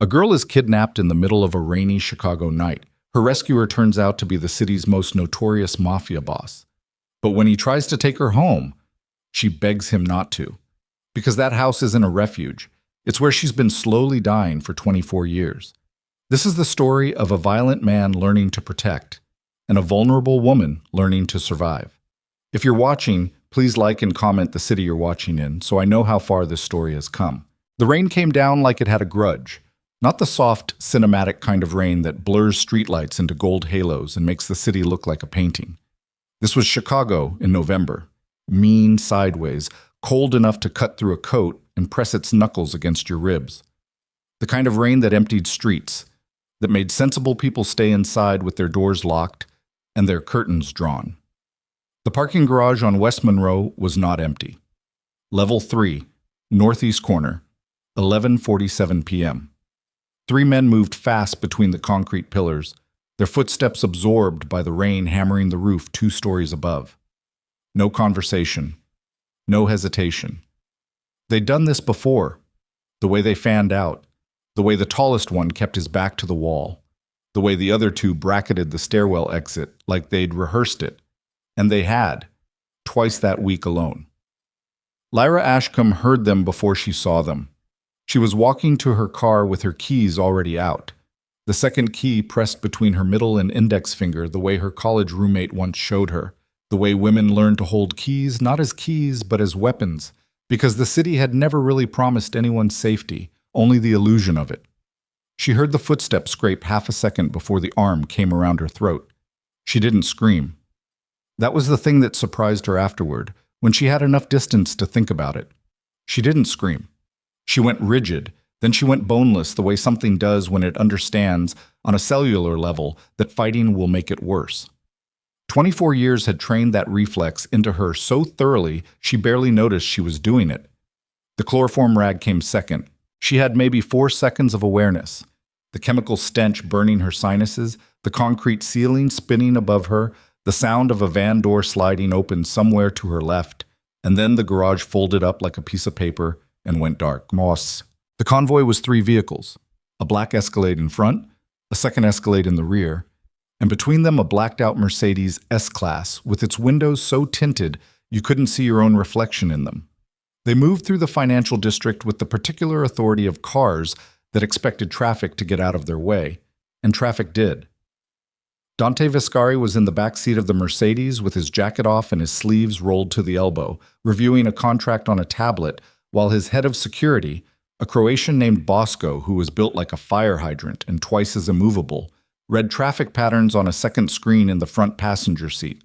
A girl is kidnapped in the middle of a rainy Chicago night. Her rescuer turns out to be the city's most notorious mafia boss. But when he tries to take her home, she begs him not to. Because that house isn't a refuge. It's where she's been slowly dying for 24 years. This is the story of a violent man learning to protect and a vulnerable woman learning to survive. If you're watching, please like and comment the city you're watching in so I know how far this story has come. The rain came down like it had a grudge. Not the soft, cinematic kind of rain that blurs streetlights into gold halos and makes the city look like a painting. This was Chicago in November. Mean sideways, cold enough to cut through a coat and press its knuckles against your ribs. The kind of rain that emptied streets, that made sensible people stay inside with their doors locked and their curtains drawn. The parking garage on West Monroe was not empty. Level 3, northeast corner, 11:47 p.m. 3 men moved fast between the concrete pillars, their footsteps absorbed by the rain hammering the roof 2 stories above. No conversation. No hesitation. They'd done this before. The way they fanned out. The way the tallest one kept his back to the wall. The way the other 2 bracketed the stairwell exit like they'd rehearsed it. And they had. Twice that week alone. Lyra Ashcombe heard them before she saw them. She was walking to her car with her keys already out. The second key pressed between her middle and index finger the way her college roommate once showed her. The way women learn to hold keys not as keys but as weapons, because the city had never really promised anyone safety, only the illusion of it. She heard the footsteps scrape half a second before the arm came around her throat. She didn't scream. That was the thing that surprised her afterward, when she had enough distance to think about it. She didn't scream. She went rigid, then she went boneless the way something does when it understands, on a cellular level, that fighting will make it worse. 24 years had trained that reflex into her so thoroughly she barely noticed she was doing it. The chloroform rag came second. She had maybe 4 seconds of awareness. The chemical stench burning her sinuses, the concrete ceiling spinning above her, the sound of a van door sliding open somewhere to her left, and then the garage folded up like a piece of paper and went dark. Moss. The convoy was 3 vehicles, a black Escalade in front, a second Escalade in the rear, and between them a blacked-out Mercedes S-Class with its windows so tinted you couldn't see your own reflection in them. They moved through the financial district with the particular authority of cars that expected traffic to get out of their way, and traffic did. Dante Vescari was in the back seat of the Mercedes with his jacket off and his sleeves rolled to the elbow, reviewing a contract on a tablet, while his head of security, a Croatian named Bosco who was built like a fire hydrant and twice as immovable, read traffic patterns on a second screen in the front passenger seat.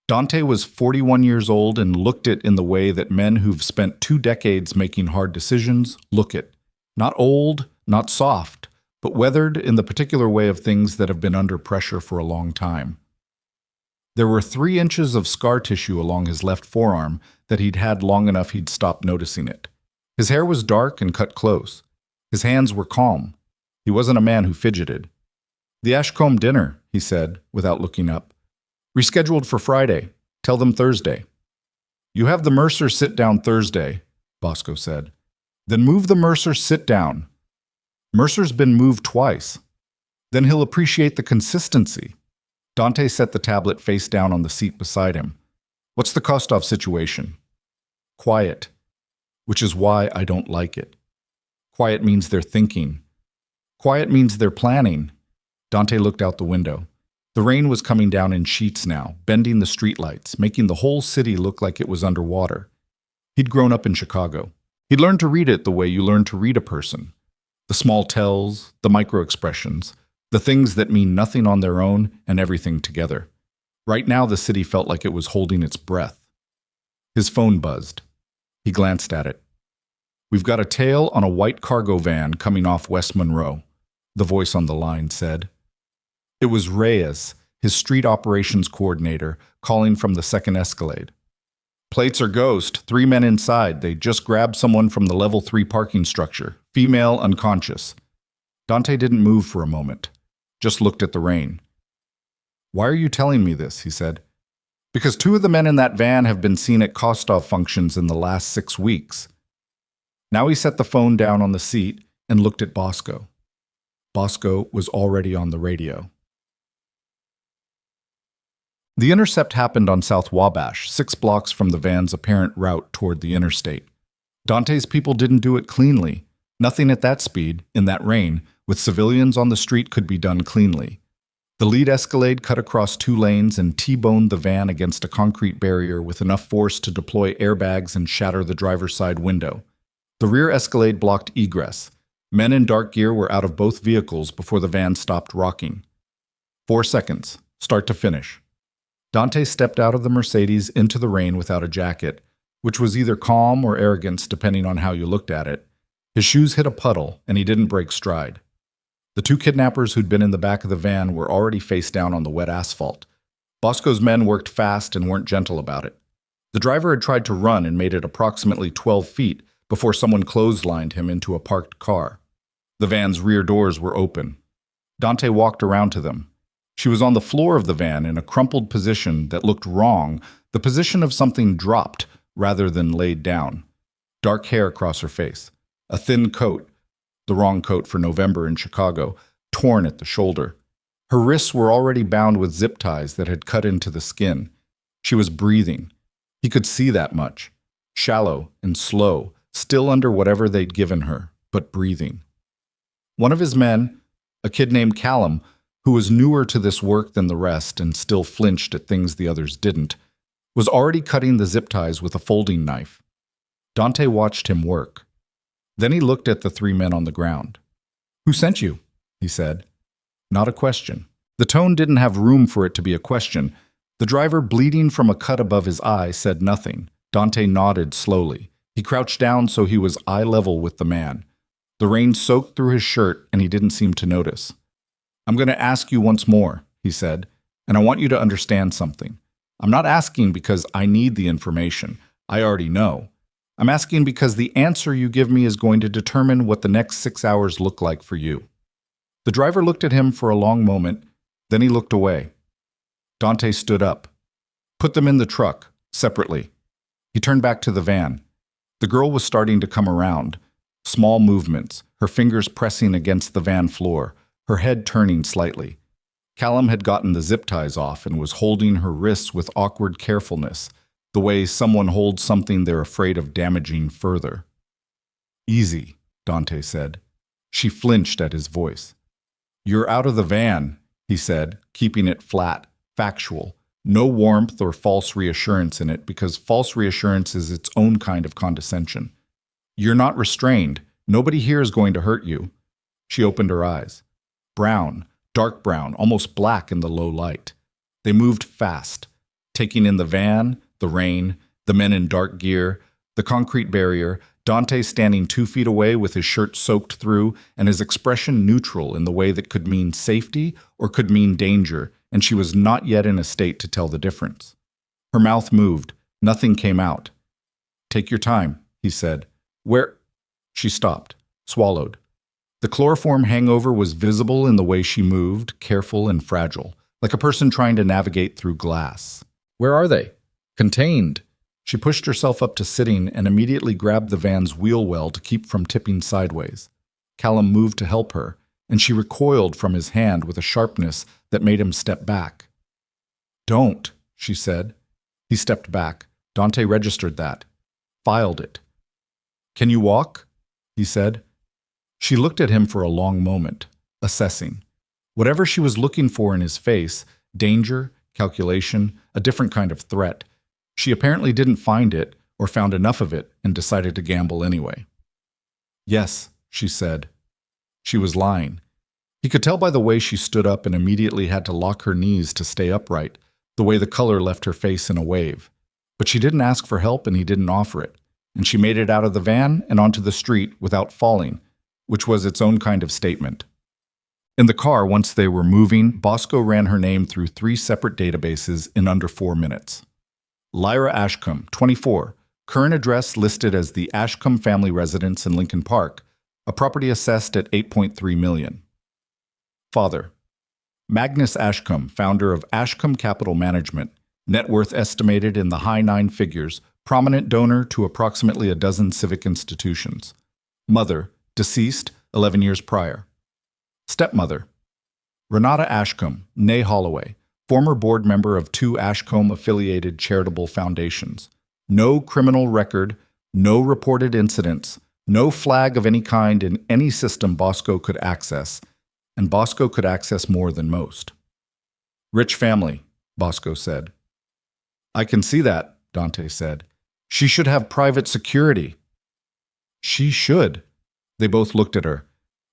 Dante was 41 years old and looked it in the way that men who've spent 2 decades making hard decisions look it. Not old, not soft, but weathered in the particular way of things that have been under pressure for a long time. There were 3 inches of scar tissue along his left forearm that he'd had long enough he'd stopped noticing it. His hair was dark and cut close. His hands were calm. He wasn't a man who fidgeted. "The Ashcombe dinner," he said, without looking up. "Rescheduled for Friday. Tell them Thursday." "You have the Mercer sit-down Thursday," Bosco said. "Then move the Mercer sit-down. Mercer's been moved twice. Then he'll appreciate the consistency." Dante set the tablet face down on the seat beside him. "What's the Kostov situation?" "Quiet. Which is why I don't like it. Quiet means they're thinking. Quiet means they're planning." Dante looked out the window. The rain was coming down in sheets now, bending the streetlights, making the whole city look like it was underwater. He'd grown up in Chicago. He'd learned to read it the way you learn to read a person. The small tells, the micro-expressions, the things that mean nothing on their own and everything together. Right now the city felt like it was holding its breath. His phone buzzed. He glanced at it. "We've got a tail on a white cargo van coming off West Monroe," the voice on the line said. It was Reyes, his street operations coordinator, calling from the second Escalade. "Plates are ghost, 3 men inside. They just grabbed someone from the level 3 parking structure. Female unconscious." Dante didn't move for a moment, just looked at the rain. "Why are you telling me this?" he said. "Because 2 of the men in that van have been seen at Kostov functions in the last 6 weeks. Now he set the phone down on the seat and looked at Bosco. Bosco was already on the radio. The intercept happened on South Wabash, 6 blocks from the van's apparent route toward the interstate. Dante's people didn't do it cleanly. Nothing at that speed, in that rain, with civilians on the street could be done cleanly. The lead Escalade cut across 2 lanes and T-boned the van against a concrete barrier with enough force to deploy airbags and shatter the driver's side window. The rear Escalade blocked egress. Men in dark gear were out of both vehicles before the van stopped rocking. 4 seconds, start to finish. Dante stepped out of the Mercedes into the rain without a jacket, which was either calm or arrogance depending on how you looked at it. His shoes hit a puddle, and he didn't break stride. The 2 kidnappers who'd been in the back of the van were already face down on the wet asphalt. Bosco's men worked fast and weren't gentle about it. The driver had tried to run and made it approximately 12 feet before someone clotheslined him into a parked car. The van's rear doors were open. Dante walked around to them. She was on the floor of the van in a crumpled position that looked wrong, the position of something dropped rather than laid down. Dark hair across her face. A thin coat, the wrong coat for November in Chicago, torn at the shoulder. Her wrists were already bound with zip ties that had cut into the skin. She was breathing. He could see that much. Shallow and slow, still under whatever they'd given her, but breathing. One of his men, a kid named Callum, who was newer to this work than the rest and still flinched at things the others didn't, was already cutting the zip ties with a folding knife. Dante watched him work. Then he looked at the 3 men on the ground. "Who sent you?" he said. Not a question. The tone didn't have room for it to be a question. The driver, bleeding from a cut above his eye, said nothing. Dante nodded slowly. He crouched down so he was eye level with the man. The rain soaked through his shirt, and he didn't seem to notice. "I'm going to ask you once more," he said, "and I want you to understand something. I'm not asking because I need the information. I already know. I'm asking because the answer you give me is going to determine what the next 6 hours look like for you." The driver looked at him for a long moment, then he looked away. Dante stood up. "Put them in the truck, separately." He turned back to the van. The girl was starting to come around. Small movements, her fingers pressing against the van floor, her head turning slightly. Callum had gotten the zip ties off and was holding her wrists with awkward carefulness, the way someone holds something they're afraid of damaging further. "Easy," Dante said. She flinched at his voice. "You're out of the van," he said, keeping it flat, factual. No warmth or false reassurance in it, because false reassurance is its own kind of condescension. "You're not restrained. Nobody here is going to hurt you." She opened her eyes. Brown, dark brown, almost black in the low light. They moved fast, taking in the van, the rain, the men in dark gear, the concrete barrier, Dante standing 2 feet away with his shirt soaked through and his expression neutral in the way that could mean safety or could mean danger, and she was not yet in a state to tell the difference. Her mouth moved. Nothing came out. "Take your time," he said. "Where—" She stopped, swallowed. The chloroform hangover was visible in the way she moved, careful and fragile, like a person trying to navigate through glass. "Where are they?" "Contained." She pushed herself up to sitting and immediately grabbed the van's wheel well to keep from tipping sideways. Callum moved to help her, and she recoiled from his hand with a sharpness that made him step back. "Don't," she said. He stepped back. Dante registered that. Filed it. "Can you walk?" he said. She looked at him for a long moment, assessing. Whatever she was looking for in his face, danger, calculation, a different kind of threat, she apparently didn't find it or found enough of it and decided to gamble anyway. "Yes," she said. She was lying. He could tell by the way she stood up and immediately had to lock her knees to stay upright, the way the color left her face in a wave. But she didn't ask for help and he didn't offer it, and she made it out of the van and onto the street without falling, which was its own kind of statement. In the car, once they were moving, Bosco ran her name through 3 separate databases in under 4 minutes. Lyra Ashcombe, 24, current address listed as the Ashcombe family residence in Lincoln Park, a property assessed at $8.3 million. Father: Magnus Ashcombe, founder of Ashcombe Capital Management, net worth estimated in the high 9 figures, prominent donor to approximately a dozen civic institutions. Mother: deceased 11 years prior. Stepmother. Renata Ashcombe, née Holloway, former board member of 2 Ashcombe-affiliated charitable foundations. No criminal record, no reported incidents, no flag of any kind in any system Bosco could access, and Bosco could access more than most. Rich family, Bosco said. I can see that, Dante said. She should have private security. She should. They both looked at her.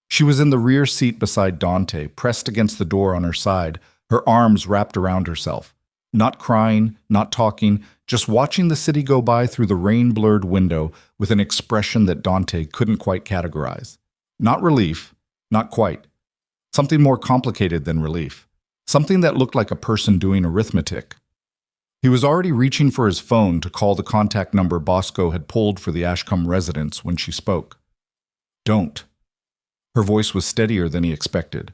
She was in the rear seat beside Dante, pressed against the door on her side, her arms wrapped around herself. Not crying, not talking, just watching the city go by through the rain-blurred window with an expression that Dante couldn't quite categorize. Not relief, not quite. Something more complicated than relief. Something that looked like a person doing arithmetic. He was already reaching for his phone to call the contact number Bosco had pulled for the Ashcombe residence when she spoke. Don't. Her voice was steadier than he expected.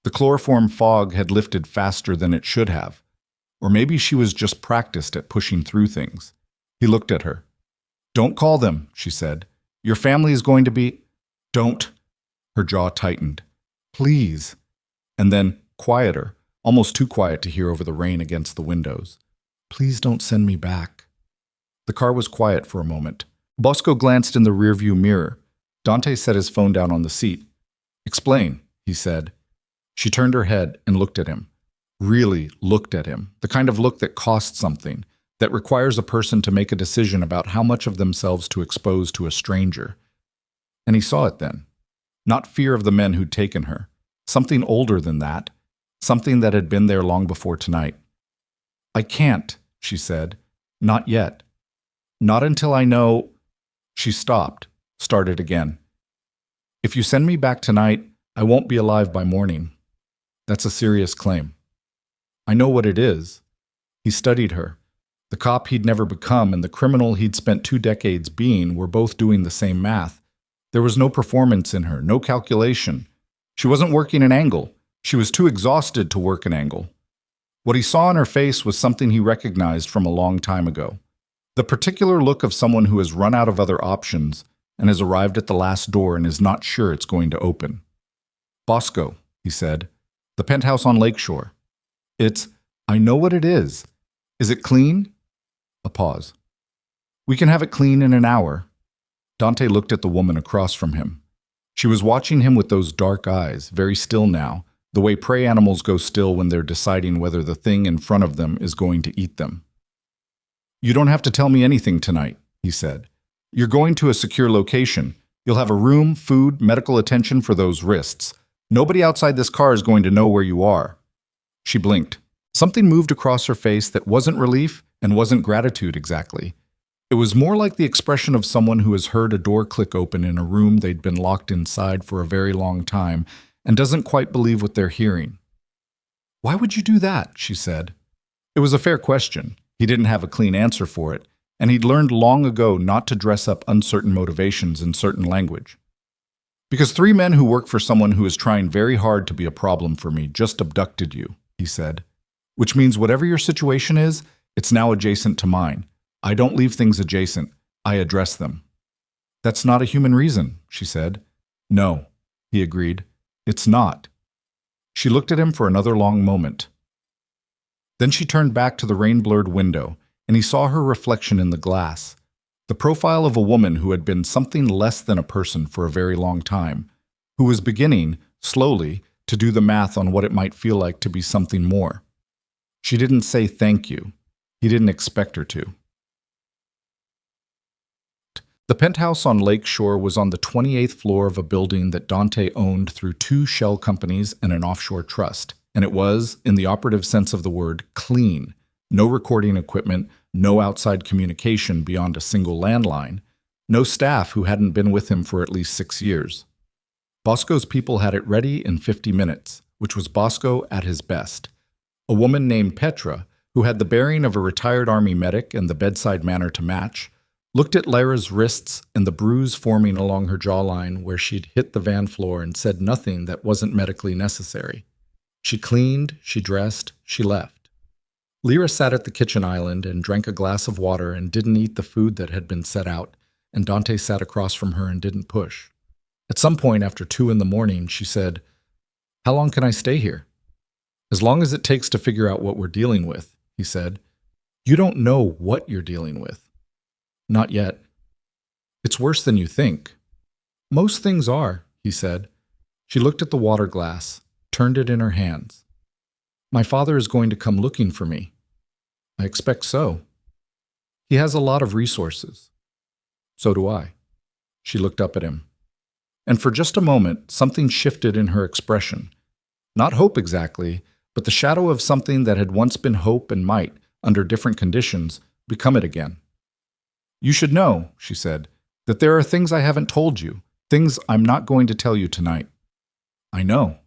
The chloroform fog had lifted faster than it should have. Or maybe she was just practiced at pushing through things. He looked at her. Don't call them, she said. Your family is going to be... Don't. Her jaw tightened. Please. And then, quieter, almost too quiet to hear over the rain against the windows. Please don't send me back. The car was quiet for a moment. Bosco glanced in the rearview mirror. Dante set his phone down on the seat. Explain, he said. She turned her head and looked at him. Really looked at him. The kind of look that costs something, that requires a person to make a decision about how much of themselves to expose to a stranger. And he saw it then. Not fear of the men who'd taken her. Something older than that. Something that had been there long before tonight. I can't, she said. Not yet. Not until I know... She stopped, started again. If you send me back tonight, I won't be alive by morning. That's a serious claim. I know what it is. He studied her. The cop he'd never become and the criminal he'd spent 2 decades being were both doing the same math. There was no performance in her, no calculation. She wasn't working an angle. She was too exhausted to work an angle. What he saw in her face was something he recognized from a long time ago. The particular look of someone who has run out of other options and has arrived at the last door and is not sure it's going to open. Bosco, he said, the penthouse on Lakeshore. I know what it is. Is it clean? A pause. We can have it clean in an hour. Dante looked at the woman across from him. She was watching him with those dark eyes, very still now, the way prey animals go still when they're deciding whether the thing in front of them is going to eat them. You don't have to tell me anything tonight, he said. You're going to a secure location. You'll have a room, food, medical attention for those wrists. Nobody outside this car is going to know where you are. She blinked. Something moved across her face that wasn't relief and wasn't gratitude exactly. It was more like the expression of someone who has heard a door click open in a room they'd been locked inside for a very long time and doesn't quite believe what they're hearing. Why would you do that? She said. It was a fair question. He didn't have a clean answer for it, and he'd learned long ago not to dress up uncertain motivations in certain language. Because 3 men who work for someone who is trying very hard to be a problem for me just abducted you, he said. Which means whatever your situation is, it's now adjacent to mine. I don't leave things adjacent. I address them. That's not a human reason, she said. No, he agreed. It's not. She looked at him for another long moment. Then she turned back to the rain-blurred window, and he saw her reflection in the glass. The profile of a woman who had been something less than a person for a very long time, who was beginning, slowly, to do the math on what it might feel like to be something more. She didn't say thank you. He didn't expect her to. The penthouse on Lakeshore was on the 28th floor of a building that Dante owned through 2 shell companies and an offshore trust, and it was, in the operative sense of the word, clean. No recording equipment, no outside communication beyond a single landline, no staff who hadn't been with him for at least 6 years. Bosco's people had it ready in 50 minutes, which was Bosco at his best. A woman named Petra, who had the bearing of a retired army medic and the bedside manner to match, looked at Lyra's wrists and the bruise forming along her jawline where she'd hit the van floor and said nothing that wasn't medically necessary. She cleaned, she dressed, she left. Lyra sat at the kitchen island and drank a glass of water and didn't eat the food that had been set out, and Dante sat across from her and didn't push. At some point after 2 in the morning, she said, How long can I stay here? As long as it takes to figure out what we're dealing with, he said. You don't know what you're dealing with. Not yet. It's worse than you think. Most things are, he said. She looked at the water glass, turned it in her hands. My father is going to come looking for me. I expect so. He has a lot of resources. So do I. She looked up at him. And for just a moment, something shifted in her expression. Not hope exactly, but the shadow of something that had once been hope and might, under different conditions, become it again. You should know, she said, that there are things I haven't told you, things I'm not going to tell you tonight. I know.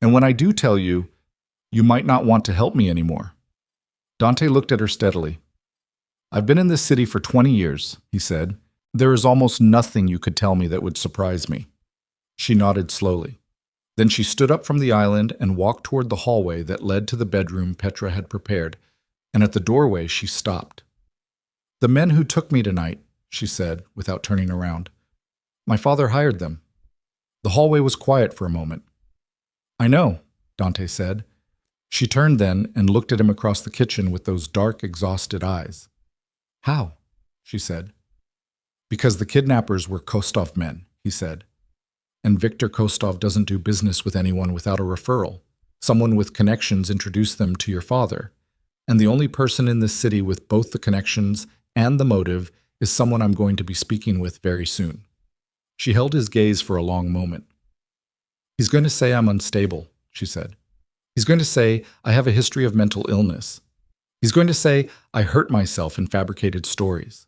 And when I do tell you, you might not want to help me anymore. Dante looked at her steadily. I've been in this city for 20 years, he said. There is almost nothing you could tell me that would surprise me. She nodded slowly. Then she stood up from the island and walked toward the hallway that led to the bedroom Petra had prepared, and at the doorway she stopped. The men who took me tonight, she said, without turning around. My father hired them. The hallway was quiet for a moment. I know, Dante said. She turned then and looked at him across the kitchen with those dark, exhausted eyes. How? She said. Because the kidnappers were Kostov men, he said. And Viktor Kostov doesn't do business with anyone without a referral. Someone with connections introduced them to your father. And the only person in this city with both the connections and the motive is someone I'm going to be speaking with very soon. She held his gaze for a long moment. He's going to say I'm unstable, she said. He's going to say I have a history of mental illness. He's going to say I hurt myself in fabricated stories.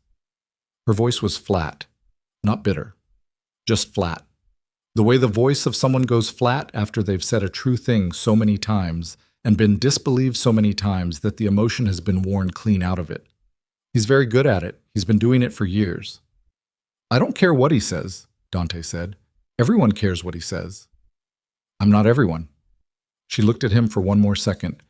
Her voice was flat, not bitter, just flat. The way the voice of someone goes flat after they've said a true thing so many times and been disbelieved so many times that the emotion has been worn clean out of it. He's very good at it. He's been doing it for years. I don't care what he says, Dante said. Everyone cares what he says. I'm not everyone. She looked at him for one more second.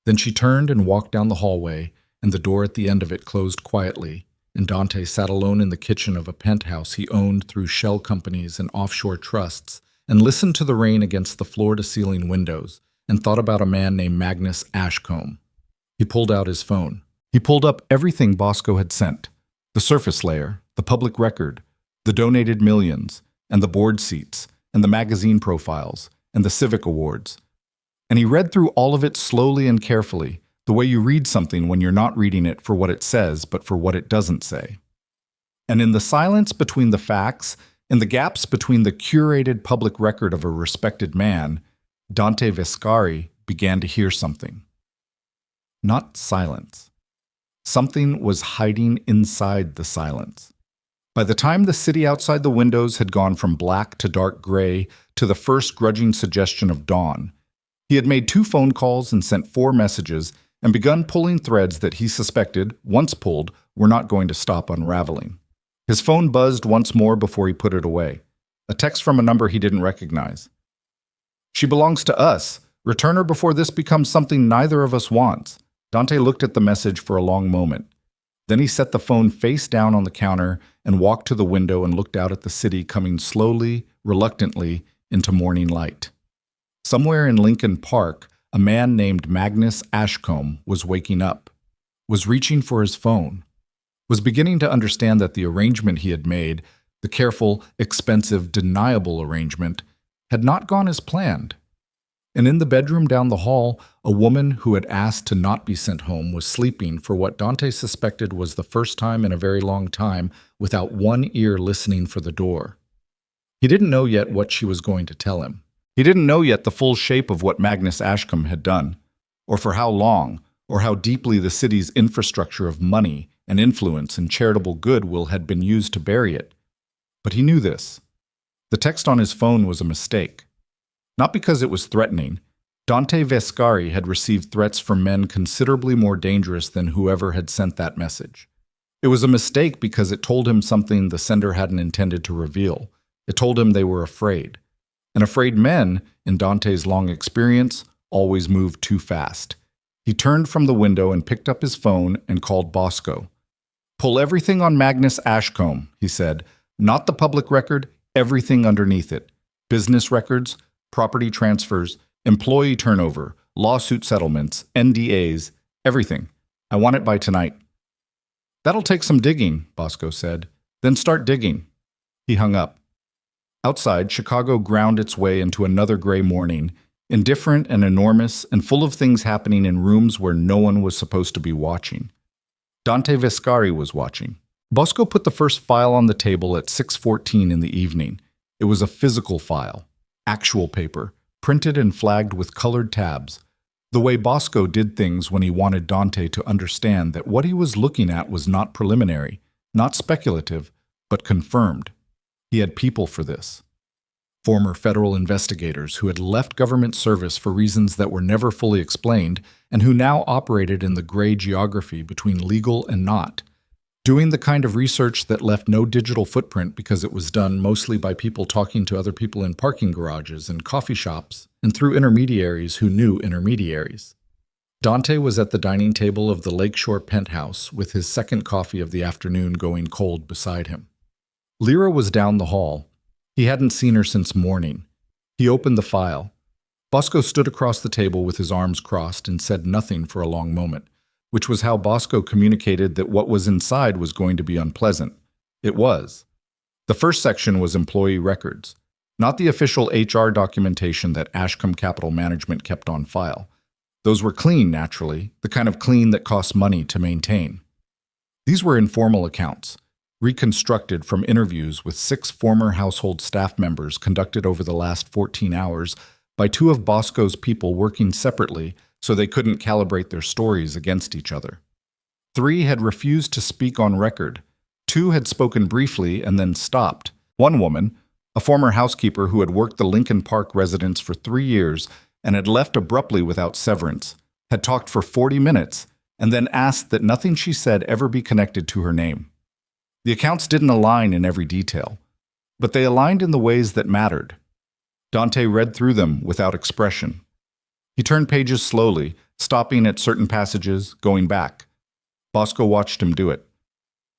Then she turned and walked down the hallway, and the door at the end of it closed quietly, and Dante sat alone in the kitchen of a penthouse he owned through shell companies and offshore trusts, and listened to the rain against the floor-to-ceiling windows, and thought about a man named Magnus Ashcombe. He pulled out his phone. He pulled up everything Bosco had sent, the surface layer, the public record, the donated millions, and the board seats, and the magazine profiles, and the civic awards. And he read through all of it slowly and carefully, the way you read something when you're not reading it for what it says, but for what it doesn't say. And in the silence between the facts, in the gaps between the curated public record of a respected man, Dante Vescari began to hear something. Not silence. Something was hiding inside the silence. By the time the city outside the windows had gone from black to dark gray to the first grudging suggestion of dawn, he had made 2 phone calls and sent 4 messages and begun pulling threads that he suspected, once pulled, were not going to stop unraveling. His phone buzzed once more before he put it away. A text from a number he didn't recognize. She belongs to us. Return her before this becomes something neither of us wants. Dante looked at the message for a long moment. Then he set the phone face down on the counter and walked to the window and looked out at the city coming slowly, reluctantly, into morning light. Somewhere in Lincoln Park, a man named Magnus Ashcombe was waking up, was reaching for his phone, was beginning to understand that the arrangement he had made, the careful, expensive, deniable arrangement, had not gone as planned. And in the bedroom down the hall, a woman who had asked to not be sent home was sleeping for what Dante suspected was the first time in a very long time without one ear listening for the door. He didn't know yet what she was going to tell him. He didn't know yet the full shape of what Magnus Ashcombe had done, or for how long, or how deeply the city's infrastructure of money and influence and charitable goodwill had been used to bury it. But he knew this. The text on his phone was a mistake. Not because it was threatening. Dante Vescari had received threats from men considerably more dangerous than whoever had sent that message. It was a mistake because it told him something the sender hadn't intended to reveal. It told him they were afraid. And afraid men, in Dante's long experience, always moved too fast. He turned from the window and picked up his phone and called Bosco. Pull everything on Magnus Ashcombe, he said. Not the public record, everything underneath it. Business records, property transfers, employee turnover, lawsuit settlements, NDAs, everything. I want it by tonight." "That'll take some digging," Bosco said. "Then start digging." He hung up. Outside, Chicago ground its way into another gray morning, indifferent and enormous and full of things happening in rooms where no one was supposed to be watching. Dante Vescari was watching. Bosco put the first file on the table at 6:14 in the evening. It was a physical file, actual paper, printed and flagged with colored tabs, the way Bosco did things when he wanted Dante to understand that what he was looking at was not preliminary, not speculative, but confirmed. He had people for this. Former federal investigators who had left government service for reasons that were never fully explained and who now operated in the gray geography between legal and not, doing the kind of research that left no digital footprint because it was done mostly by people talking to other people in parking garages and coffee shops and through intermediaries who knew intermediaries. Dante was at the dining table of the Lakeshore penthouse with his second coffee of the afternoon going cold beside him. Lyra was down the hall. He hadn't seen her since morning. He opened the file. Bosco stood across the table with his arms crossed and said nothing for a long moment, which was how Bosco communicated that what was inside was going to be unpleasant. It was. The first section was employee records, not the official HR documentation that Ashcombe Capital Management kept on file. Those were clean, naturally, the kind of clean that costs money to maintain. These were informal accounts, reconstructed from interviews with 6 former household staff members conducted over the last 14 hours by 2 of Bosco's people working separately so they couldn't calibrate their stories against each other. 3 had refused to speak on record. 2 had spoken briefly and then stopped. One woman, a former housekeeper who had worked the Lincoln Park residence for 3 years and had left abruptly without severance, had talked for 40 minutes and then asked that nothing she said ever be connected to her name. The accounts didn't align in every detail, but they aligned in the ways that mattered. Dante read through them without expression. He turned pages slowly, stopping at certain passages, going back. Bosco watched him do it.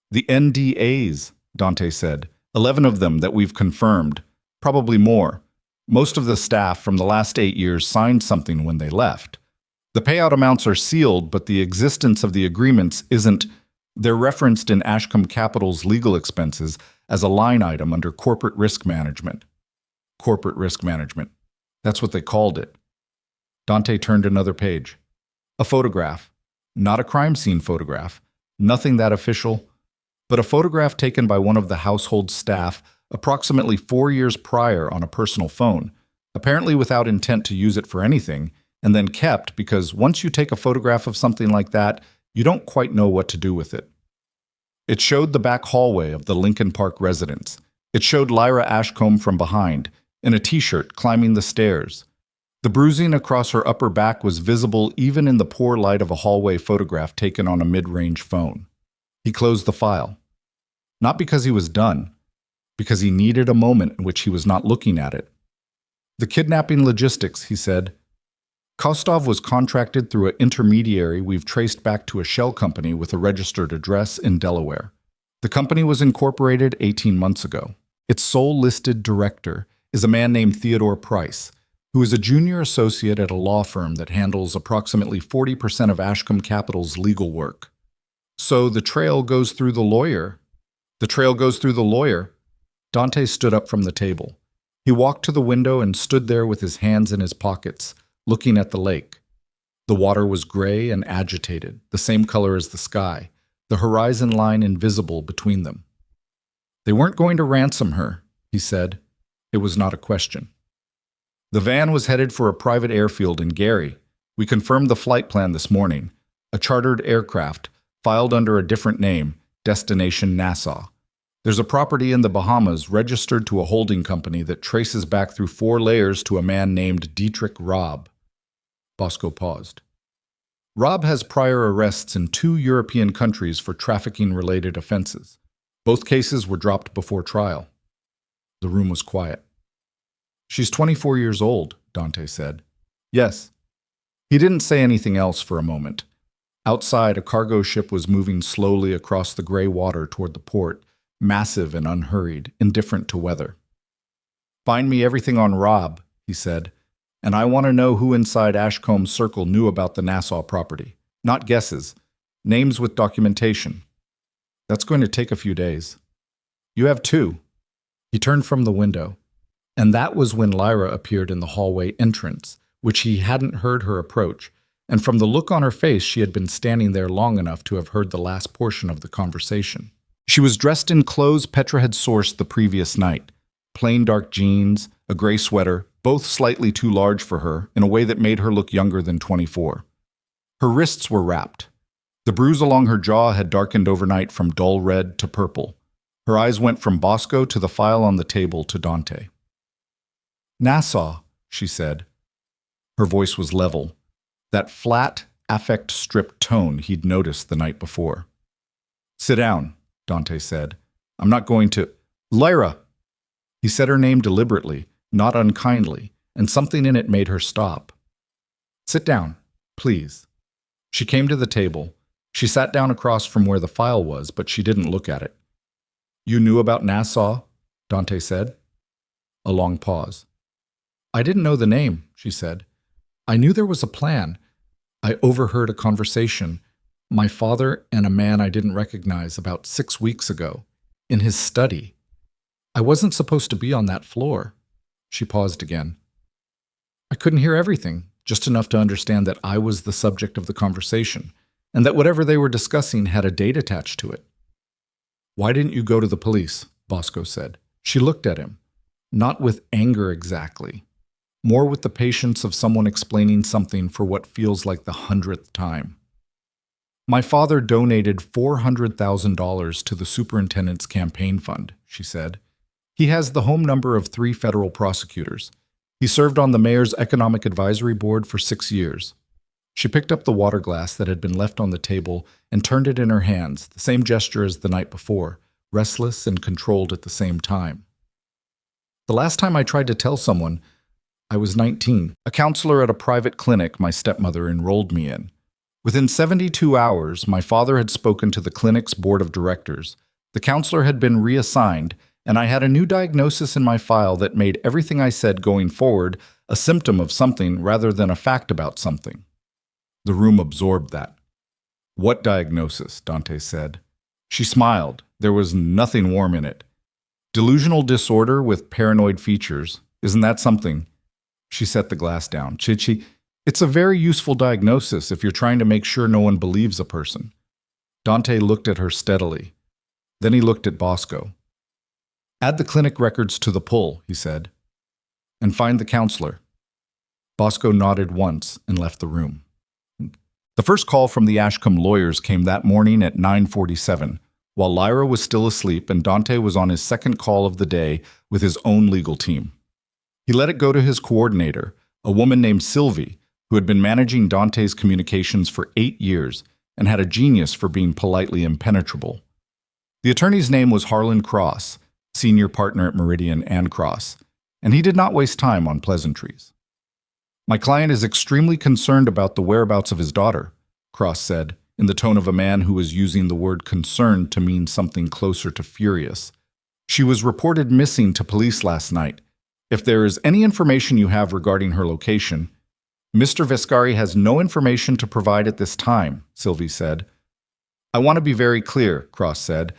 "The NDAs," Dante said, 11 of them that we've confirmed, probably more. Most of the staff from the last 8 years signed something when they left. The payout amounts are sealed, but the existence of the agreements isn't. They're referenced in Ashcombe Capital's legal expenses as a line item under corporate risk management. Corporate risk management. That's what they called it. Dante turned another page. A photograph. Not a crime scene photograph. Nothing that official. But a photograph taken by one of the household staff approximately 4 years prior on a personal phone, apparently without intent to use it for anything, and then kept because once you take a photograph of something like that, you don't quite know what to do with it. It showed the back hallway of the Lincoln Park residence. It showed Lyra Ashcombe from behind, in a t-shirt, climbing the stairs. The bruising across her upper back was visible even in the poor light of a hallway photograph taken on a mid-range phone. He closed the file. Not because he was done, because he needed a moment in which he was not looking at it. "The kidnapping logistics," he said. "Kostov was contracted through an intermediary we've traced back to a shell company with a registered address in Delaware. The company was incorporated 18 months ago. Its sole listed director is a man named Theodore Price, who is a junior associate at a law firm that handles approximately 40% of Ashcombe Capital's legal work. So the trail goes through the lawyer. The trail goes through the lawyer." Dante stood up from the table. He walked to the window and stood there with his hands in his pockets, looking at the lake. The water was gray and agitated, the same color as the sky, the horizon line invisible between them. "They weren't going to ransom her," he said. It was not a question. "The van was headed for a private airfield in Gary. We confirmed the flight plan this morning. A chartered aircraft, filed under a different name, destination Nassau. There's a property in the Bahamas registered to a holding company that traces back through 4 layers to a man named Dietrich Robb." Bosco paused. "Robb has prior arrests in 2 European countries for trafficking-related offenses. Both cases were dropped before trial." The room was quiet. "She's 24 years old," Dante said. "Yes." He didn't say anything else for a moment. Outside, a cargo ship was moving slowly across the gray water toward the port, massive and unhurried, indifferent to weather. "Find me everything on Robb," he said, "and I want to know who inside Ashcomb's circle knew about the Nassau property. Not guesses. Names with documentation. That's going to take a few days." "You have two." He turned from the window, and that was when Lyra appeared in the hallway entrance, which he hadn't heard her approach, and from the look on her face she had been standing there long enough to have heard the last portion of the conversation. She was dressed in clothes Petra had sourced the previous night. Plain dark jeans, a gray sweater, both slightly too large for her in a way that made her look younger than 24. Her wrists were wrapped. The bruise along her jaw had darkened overnight from dull red to purple. Her eyes went from Bosco to the file on the table to Dante. "Nassau," she said. Her voice was level, that flat, affect-stripped tone he'd noticed the night before. "Sit down," Dante said. "I'm not going to—" "Lyra!" He said her name deliberately, not unkindly, and something in it made her stop. "Sit down, please." She came to the table. She sat down across from where the file was, but she didn't look at it. "You knew about Nassau?" Dante said. A long pause. "I didn't know the name," she said. "I knew there was a plan. I overheard a conversation. My father and a man I didn't recognize about 6 weeks ago, in his study. I wasn't supposed to be on that floor." She paused again. "I couldn't hear everything, just enough to understand that I was the subject of the conversation, and that whatever they were discussing had a date attached to it." "Why didn't you go to the police?" Bosco said. She looked at him, not with anger exactly, more with the patience of someone explaining something for what feels like the 100th time. "My father donated $400,000 to the superintendent's campaign fund," she said. "He has the home number of 3 federal prosecutors. He served on the mayor's economic advisory board for 6 years. She picked up the water glass that had been left on the table and turned it in her hands, the same gesture as the night before, restless and controlled at the same time. "The last time I tried to tell someone, I was 19, a counselor at a private clinic my stepmother enrolled me in. Within 72 hours, my father had spoken to the clinic's board of directors. The counselor had been reassigned, and I had a new diagnosis in my file that made everything I said going forward a symptom of something rather than a fact about something." The room absorbed that. "What diagnosis?" Dante said. She smiled. There was nothing warm in it. "Delusional disorder with paranoid features. Isn't that something?" She set the glass down. "Chichi, it's a very useful diagnosis if you're trying to make sure no one believes a person." Dante looked at her steadily. Then he looked at Bosco. "Add the clinic records to the pull," he said, "and find the counselor." Bosco nodded once and left the room. The first call from the Ashcombe lawyers came that morning at 9:47, while Lyra was still asleep and Dante was on his second call of the day with his own legal team. He let it go to his coordinator, a woman named Sylvie, who had been managing Dante's communications for 8 years and had a genius for being politely impenetrable. The attorney's name was Harlan Cross, senior partner at Meridian and Cross, and he did not waste time on pleasantries. "My client is extremely concerned about the whereabouts of his daughter," Cross said, in the tone of a man who was using the word concerned to mean something closer to furious. "She was reported missing to police last night. If there is any information you have regarding her location—" "Mr. Vescari has no information to provide at this time," Sylvie said. "I want to be very clear," Cross said.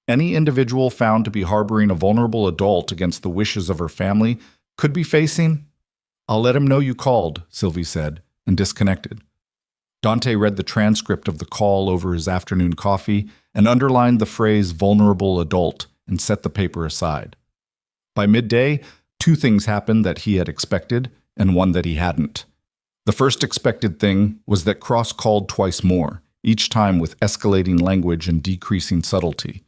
"Any individual found to be harboring a vulnerable adult against the wishes of her family could be facing—" "I'll let him know you called," Sylvie said, and disconnected. Dante read the transcript of the call over his afternoon coffee and underlined the phrase vulnerable adult and set the paper aside. By midday, 2 things happened that he had expected and one that he hadn't. The first expected thing was that Cross called twice more, each time with escalating language and decreasing subtlety.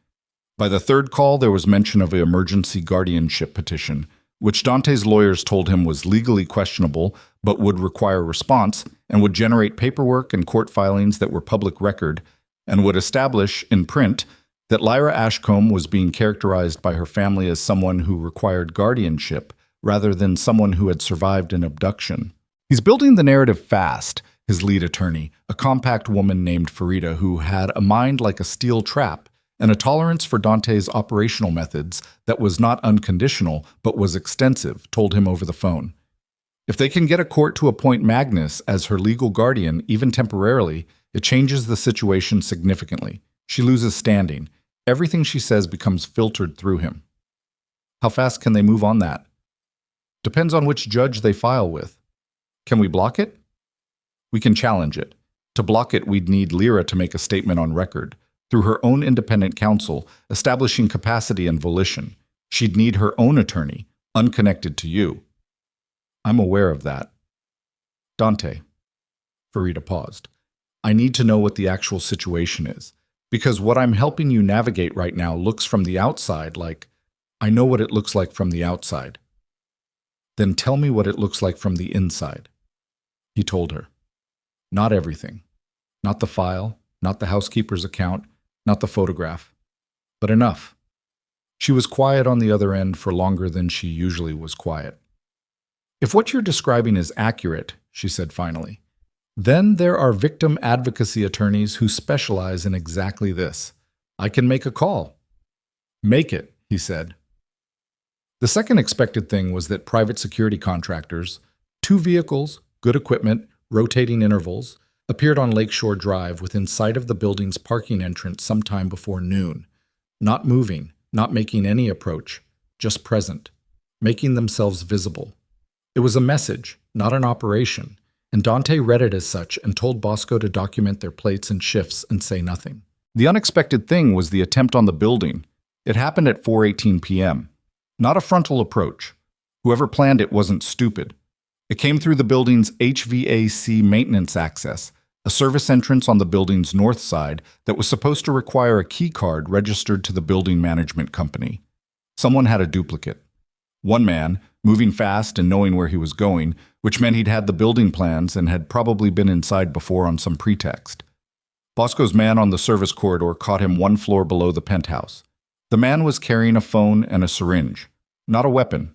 By the third call, there was mention of an emergency guardianship petition, which Dante's lawyers told him was legally questionable but would require response and would generate paperwork and court filings that were public record and would establish, in print, that Lyra Ashcombe was being characterized by her family as someone who required guardianship rather than someone who had survived an abduction. "He's building the narrative fast," his lead attorney, a compact woman named Farida who had a mind like a steel trap and a tolerance for Dante's operational methods that was not unconditional but was extensive, told him over the phone. If they can get a court to appoint Magnus as her legal guardian, even temporarily, it changes the situation significantly. She loses standing. Everything she says becomes filtered through him. How fast can they move on that? Depends on which judge they file with. Can we block it? We can challenge it. To block it, we'd need Lyra to make a statement on record, through her own independent counsel, establishing capacity and volition. She'd need her own attorney, unconnected to you. I'm aware of that. Dante. Farida paused. I need to know what the actual situation is, because what I'm helping you navigate right now looks from the outside like, I know what it looks like from the outside. Then tell me what it looks like from the inside. He told her. Not everything. Not the file, not the housekeeper's account, not the photograph, but enough. She was quiet on the other end for longer than she usually was quiet. If what you're describing is accurate, she said finally, then there are victim advocacy attorneys who specialize in exactly this. I can make a call. Make it, he said. The second expected thing was that private security contractors, 2 vehicles, good equipment, rotating intervals, appeared on Lakeshore Drive within sight of the building's parking entrance sometime before noon, not moving, not making any approach, just present, making themselves visible. It was a message, not an operation, and Dante read it as such and told Bosco to document their plates and shifts and say nothing. The unexpected thing was the attempt on the building. It happened at 4:18 p.m. Not a frontal approach. Whoever planned it wasn't stupid. It came through the building's HVAC maintenance access, a service entrance on the building's north side that was supposed to require a key card registered to the building management company. Someone had a duplicate. One man, moving fast and knowing where he was going, which meant he'd had the building plans and had probably been inside before on some pretext. Bosco's man on the service corridor caught him 1 floor below the penthouse. The man was carrying a phone and a syringe. Not a weapon.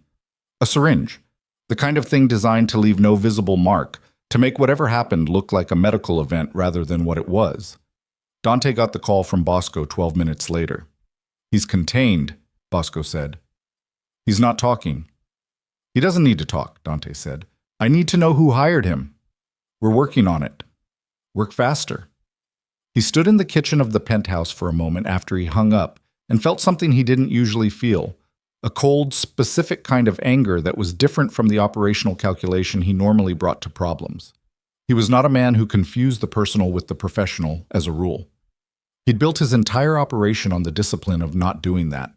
A syringe. The kind of thing designed to leave no visible mark, to make whatever happened look like a medical event rather than what it was. Dante got the call from Bosco 12 minutes later. He's contained, Bosco said. He's not talking. He doesn't need to talk, Dante said. I need to know who hired him. We're working on it. Work faster. He stood in the kitchen of the penthouse for a moment after he hung up and felt something he didn't usually feel, a cold, specific kind of anger that was different from the operational calculation he normally brought to problems. He was not a man who confused the personal with the professional, as a rule. He'd built his entire operation on the discipline of not doing that.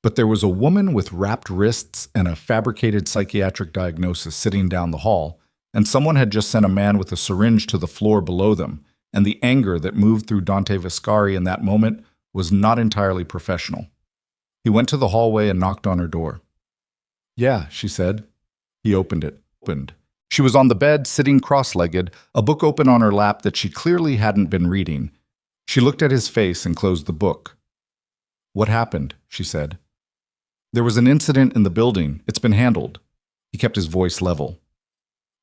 But there was a woman with wrapped wrists and a fabricated psychiatric diagnosis sitting down the hall, and someone had just sent a man with a syringe to the floor below them, and the anger that moved through Dante Vescari in that moment was not entirely professional. He went to the hallway and knocked on her door. Yeah, she said. He opened it. She was on the bed, sitting cross-legged, a book open on her lap that she clearly hadn't been reading. She looked at his face and closed the book. What happened? She said. There was an incident in the building. It's been handled. He kept his voice level.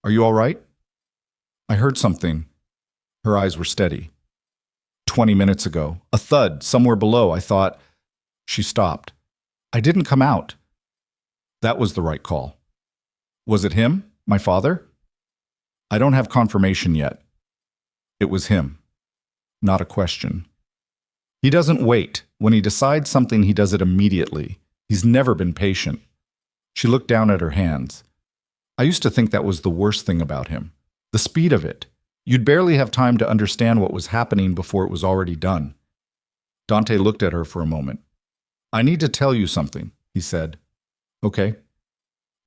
Are you all right? I heard something. Her eyes were steady. 20 minutes ago. A thud, somewhere below. I thought... She stopped. I didn't come out. That was the right call. Was it him? My father? I don't have confirmation yet. It was him. Not a question. He doesn't wait. When he decides something, he does it immediately. He's never been patient. She looked down at her hands. I used to think that was the worst thing about him. The speed of it. You'd barely have time to understand what was happening before it was already done. Dante looked at her for a moment. I need to tell you something, he said. Okay.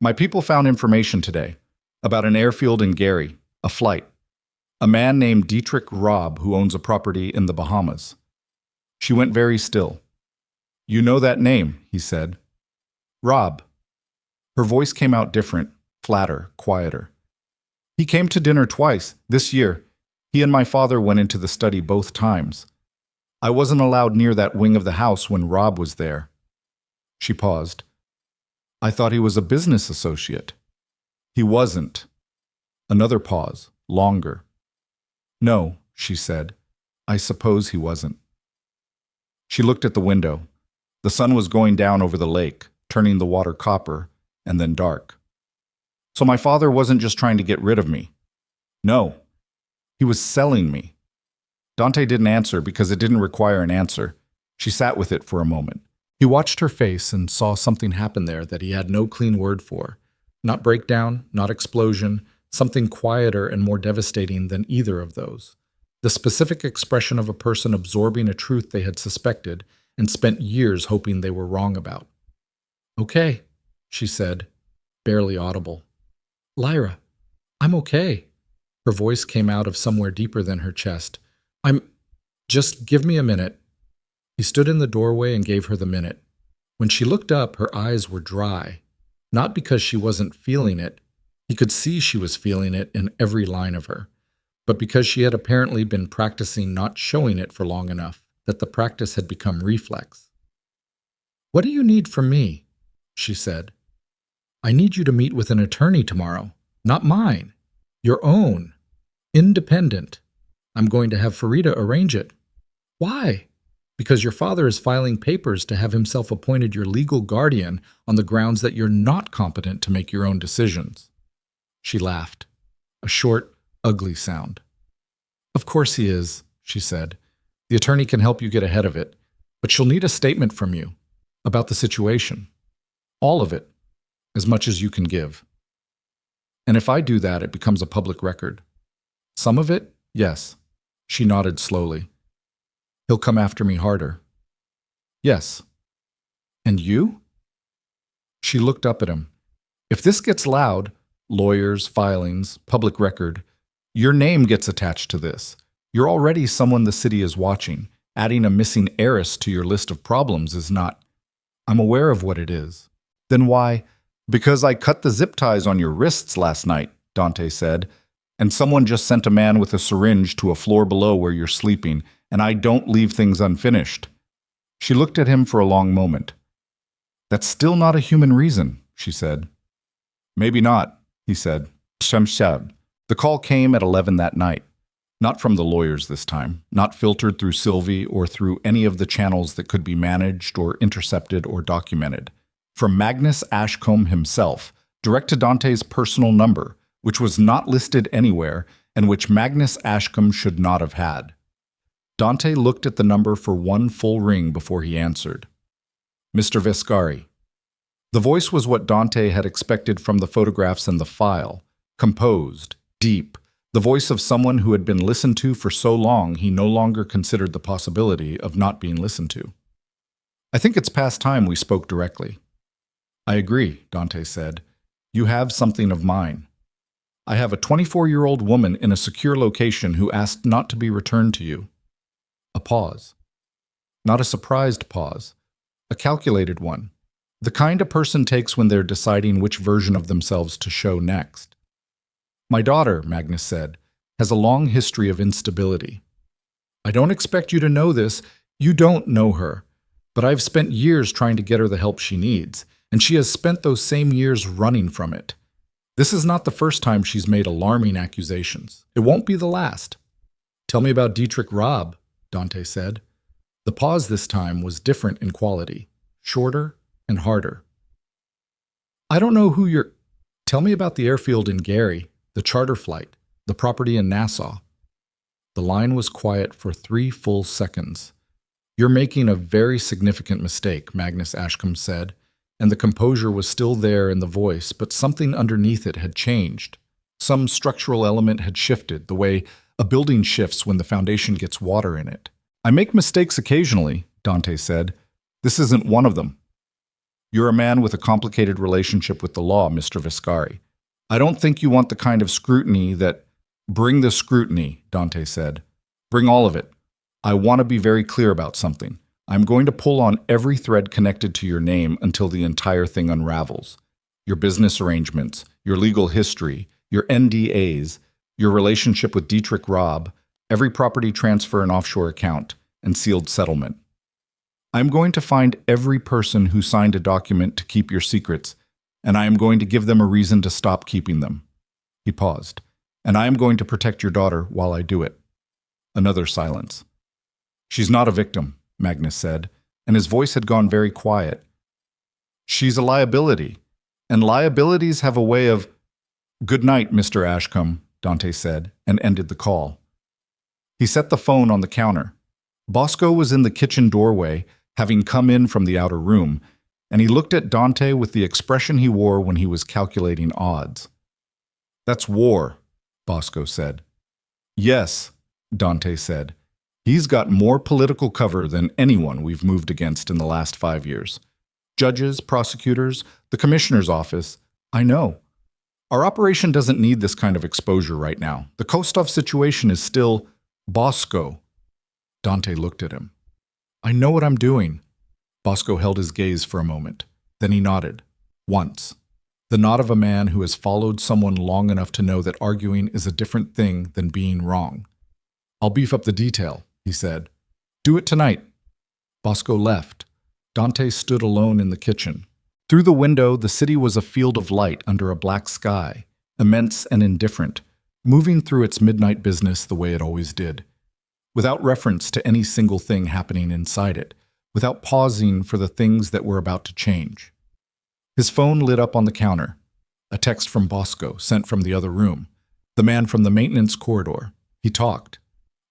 My people found information today about an airfield in Gary, a flight. A man named Dietrich Robb who owns a property in the Bahamas. She went very still. You know that name, he said. Robb. Her voice came out different, flatter, quieter. He came to dinner twice, this year. He and my father went into the study both times. I wasn't allowed near that wing of the house when Robb was there. She paused. I thought he was a business associate. He wasn't. Another pause, longer. No, she said. I suppose he wasn't. She looked at the window. The sun was going down over the lake, turning the water copper, and then dark. So my father wasn't just trying to get rid of me. No, he was selling me. Dante didn't answer because it didn't require an answer. She sat with it for a moment. He watched her face and saw something happen there that he had no clean word for. Not breakdown, not explosion, something quieter and more devastating than either of those. The specific expression of a person absorbing a truth they had suspected and spent years hoping they were wrong about. "Okay," she said, barely audible. "Lyra, I'm okay." Her voice came out of somewhere deeper than her chest. Just give me a minute." He stood in the doorway and gave her the minute. When she looked up, her eyes were dry. Not because she wasn't feeling it. He could see she was feeling it in every line of her. But because she had apparently been practicing not showing it for long enough that the practice had become reflex. "What do you need from me?" she said. "I need you to meet with an attorney tomorrow. Not mine. Your own. Independent. I'm going to have Farida arrange it." "Why?" "Because your father is filing papers to have himself appointed your legal guardian on the grounds that you're not competent to make your own decisions." She laughed. A short, ugly sound. "Of course he is," she said. "The attorney can help you get ahead of it, but she'll need a statement from you about the situation. All of it, as much as you can give. And if I do that, it becomes a public record. Some of it, yes." She nodded slowly. "He'll come after me harder." "Yes." "And you?" She looked up at him. "If this gets loud, lawyers, filings, public record, your name gets attached to this. You're already someone the city is watching. Adding a missing heiress to your list of problems is not." "I'm aware of what it is." "Then why?" "Because I cut the zip ties on your wrists last night," Dante said, "and someone just sent a man with a syringe to a floor below where you're sleeping, and I don't leave things unfinished." She looked at him for a long moment. "That's still not a human reason," she said. "Maybe not," he said. "Shamshab." The call came at 11 that night. Not from the lawyers this time, not filtered through Sylvie or through any of the channels that could be managed or intercepted or documented. From Magnus Ashcombe himself, direct to Dante's personal number, which was not listed anywhere and which Magnus Ashcombe should not have had. Dante looked at the number for one full ring before he answered. "Mr. Vescari." The voice was what Dante had expected from the photographs and the file. Composed, deep, the voice of someone who had been listened to for so long he no longer considered the possibility of not being listened to. "I think it's past time we spoke directly." "I agree," Dante said. "You have something of mine. I have a 24-year-old woman in a secure location who asked not to be returned to you." A pause. Not a surprised pause. A calculated one. The kind a person takes when they're deciding which version of themselves to show next. "My daughter," Magnus said, "has a long history of instability. I don't expect you to know this. You don't know her. But I've spent years trying to get her the help she needs, and she has spent those same years running from it. This is not the first time she's made alarming accusations. It won't be the last." "Tell me about Dietrich Robb," Dante said. The pause this time was different in quality, shorter and harder. "I don't know who you're—" "Tell me about the airfield in Gary, the charter flight, the property in Nassau." The line was quiet for 3 full seconds. "You're making a very significant mistake," Magnus Ashcombe said, and the composure was still there in the voice, but something underneath it had changed. Some structural element had shifted, the way a building shifts when the foundation gets water in it. "I make mistakes occasionally," Dante said. "This isn't one of them. You're a man with a complicated relationship with the law, Mr. Vescari. I don't think you want the kind of scrutiny that—" "Bring the scrutiny," Dante said. "Bring all of it. I want to be very clear about something. I'm going to pull on every thread connected to your name until the entire thing unravels. Your business arrangements, your legal history, your NDAs, your relationship with Dietrich Robb, every property transfer and offshore account, and sealed settlement. I'm going to find every person who signed a document to keep your secrets, and I am going to give them a reason to stop keeping them." He paused. "And I am going to protect your daughter while I do it." Another silence. "She's not a victim," Magnus said, and his voice had gone very quiet. "She's a liability, and liabilities have a way of—" Good night, Mr. Ashcombe, Dante said, and ended the call. He set the phone on the counter. Bosco was in the kitchen doorway, having come in from the outer room, and he looked at Dante with the expression he wore when he was calculating odds. That's war, Bosco said. Yes, Dante said. He's got more political cover than anyone we've moved against in the last 5 years. Judges, prosecutors, the commissioner's office. I know. Our operation doesn't need this kind of exposure right now. The Kostov situation is still Bosco. Dante looked at him. I know what I'm doing. Bosco held his gaze for a moment. Then he nodded. Once. The nod of a man who has followed someone long enough to know that arguing is a different thing than being wrong. I'll beef up the detail, he said. Do it tonight. Bosco left. Dante stood alone in the kitchen. Through the window, the city was a field of light under a black sky, immense and indifferent, moving through its midnight business the way it always did, without reference to any single thing happening inside it, without pausing for the things that were about to change. His phone lit up on the counter. A text from Bosco, sent from the other room. The man from the maintenance corridor. He talked.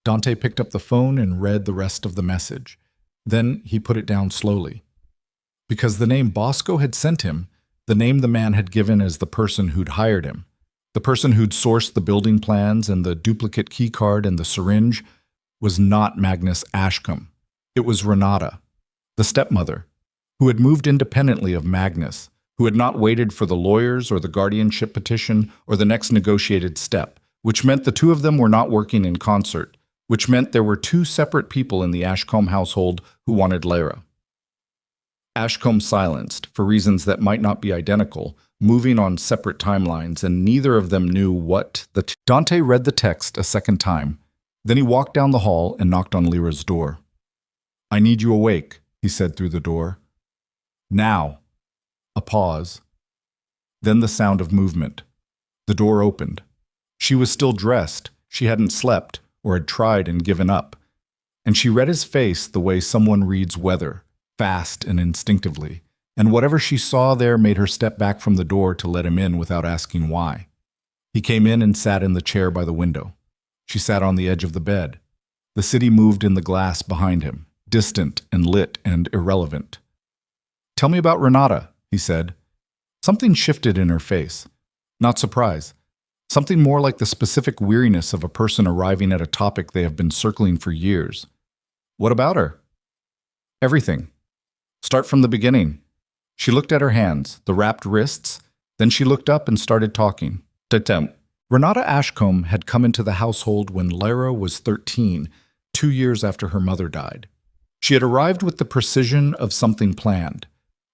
Dante picked up the phone and read the rest of the message. Then he put it down slowly. Because the name Bosco had sent him, the name the man had given as the person who'd hired him, the person who'd sourced the building plans and the duplicate keycard and the syringe, was not Magnus Ashcombe. It was Renata, the stepmother, who had moved independently of Magnus, who had not waited for the lawyers or the guardianship petition or the next negotiated step, which meant the two of them were not working in concert, which meant there were two separate people in the Ashcombe household who wanted Lyra. Ashcombe silenced, for reasons that might not be identical, moving on separate timelines, and neither of them knew what the Dante read the text a second time. Then he walked down the hall and knocked on Lyra's door. I need you awake, he said through the door. Now. A pause. Then the sound of movement. The door opened. She was still dressed. She hadn't slept, or had tried and given up. And she read his face the way someone reads weather, fast and instinctively, and whatever she saw there made her step back from the door to let him in without asking why. He came in and sat in the chair by the window. She sat on the edge of the bed. The city moved in the glass behind him, distant and lit and irrelevant. Tell me about Renata, he said. Something shifted in her face. Not surprise. Something more like the specific weariness of a person arriving at a topic they have been circling for years. What about her? Everything. Start from the beginning. She looked at her hands, the wrapped wrists, then she looked up and started talking. Renata Ashcombe had come into the household when Lyra was 13, 2 years after her mother died. She had arrived with the precision of something planned.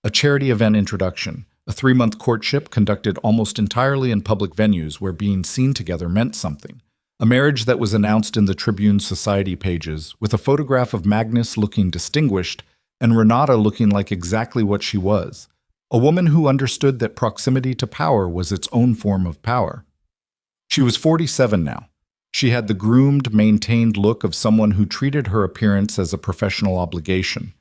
A charity event introduction, a 3-month courtship conducted almost entirely in public venues where being seen together meant something. A marriage that was announced in the Tribune's society pages with a photograph of Magnus looking distinguished and Renata looking like exactly what she was, a woman who understood that proximity to power was its own form of power. She was 47 now. She had the groomed, maintained look of someone who treated her appearance as a professional obligation.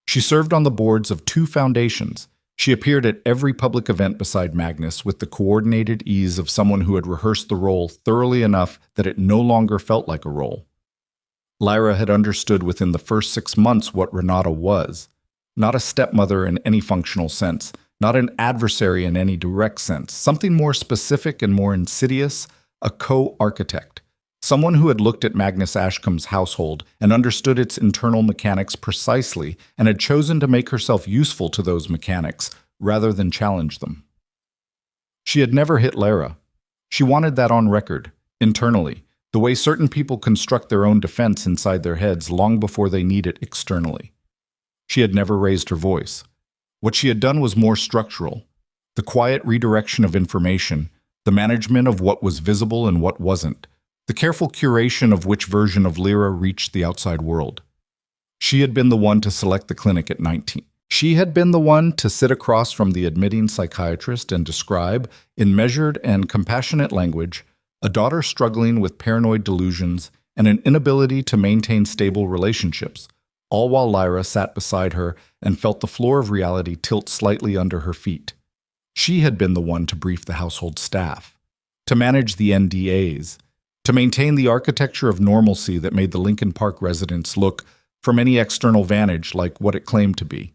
She served on the boards of 2 foundations. She appeared at every public event beside Magnus with the coordinated ease of someone who had rehearsed the role thoroughly enough that it no longer felt like a role. Lyra had understood within the first 6 months what Renata was. Not a stepmother in any functional sense, not an adversary in any direct sense, something more specific and more insidious, a co-architect. Someone who had looked at Magnus Ashcombe's household and understood its internal mechanics precisely and had chosen to make herself useful to those mechanics rather than challenge them. She had never hit Lyra. She wanted that on record, internally, the way certain people construct their own defense inside their heads long before they need it externally. She had never raised her voice. What she had done was more structural. The quiet redirection of information, the management of what was visible and what wasn't, the careful curation of which version of Lyra reached the outside world. She had been the one to select the clinic at 19. She had been the one to sit across from the admitting psychiatrist and describe, in measured and compassionate language, a daughter struggling with paranoid delusions and an inability to maintain stable relationships, all while Lyra sat beside her and felt the floor of reality tilt slightly under her feet. She had been the one to brief the household staff. to manage the NDAs, to maintain the architecture of normalcy that made the Lincoln Park residence look, from any external vantage, like what it claimed to be.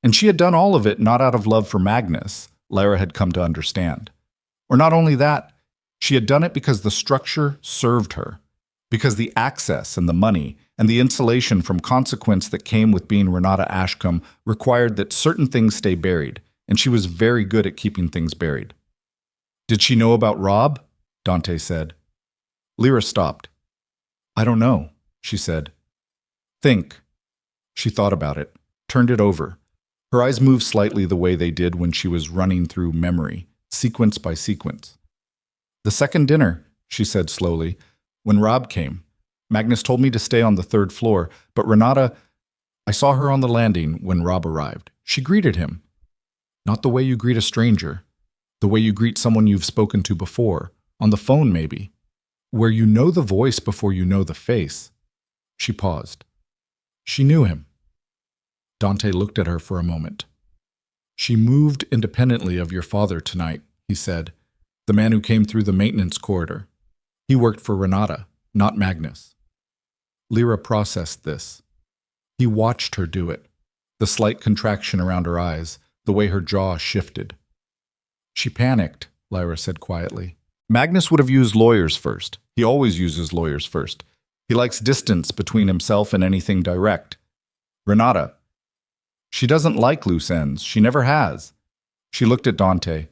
And she had done all of it not out of love for Magnus, Lyra had come to understand. Or not only that, she had done it because the structure served her, because the access and the money and the insulation from consequence that came with being Renata Ashcombe required that certain things stay buried, and she was very good at keeping things buried. Did she know about Rob? Dante said. Lyra stopped. I don't know, she said. Think. She thought about it, turned it over. Her eyes moved slightly the way they did when she was running through memory, sequence by sequence. The second dinner, she said slowly, when Rob came. Magnus told me to stay on the third floor, but Renata, I saw her on the landing when Rob arrived. She greeted him. Not the way you greet a stranger, the way you greet someone you've spoken to before, on the phone maybe, where you know the voice before you know the face. She paused. She knew him. Dante looked at her for a moment. She moved independently of your father tonight, he said, the man who came through the maintenance corridor. He worked for Renata, not Magnus. Lyra processed this. He watched her do it, the slight contraction around her eyes, the way her jaw shifted. She panicked, Lyra said quietly. Magnus would have used lawyers first. He always uses lawyers first. He likes distance between himself and anything direct. Renata. She doesn't like loose ends. She never has. She looked at Dante.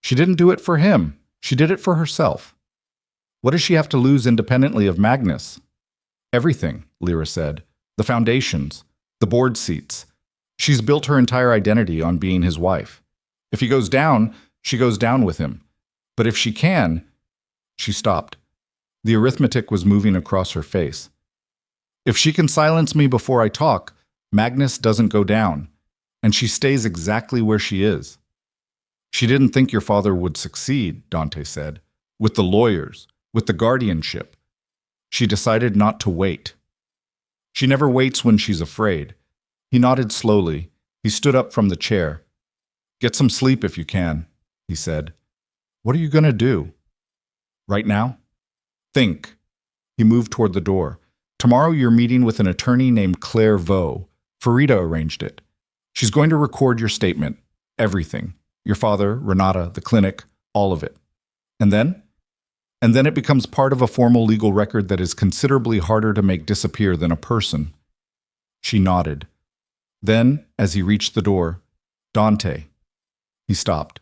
She didn't do it for him. She did it for herself. What does she have to lose independently of Magnus? Everything, Lyra said. The foundations, the board seats. She's built her entire identity on being his wife. If he goes down, she goes down with him. But if she can... She stopped. The arithmetic was moving across her face. If she can silence me before I talk, Magnus doesn't go down, and she stays exactly where she is. She didn't think your father would succeed, Dante said, with the lawyers, with the guardianship. She decided not to wait. She never waits when she's afraid. He nodded slowly. He stood up from the chair. Get some sleep if you can, he said. What are you going to do? Right now? Think. He moved toward the door. Tomorrow you're meeting with an attorney named Claire Vaux. Farida arranged it. She's going to record your statement. Everything. Your father, Renata, the clinic, all of it. And then? And then it becomes part of a formal legal record that is considerably harder to make disappear than a person. She nodded. Then, as he reached the door, Dante. He stopped.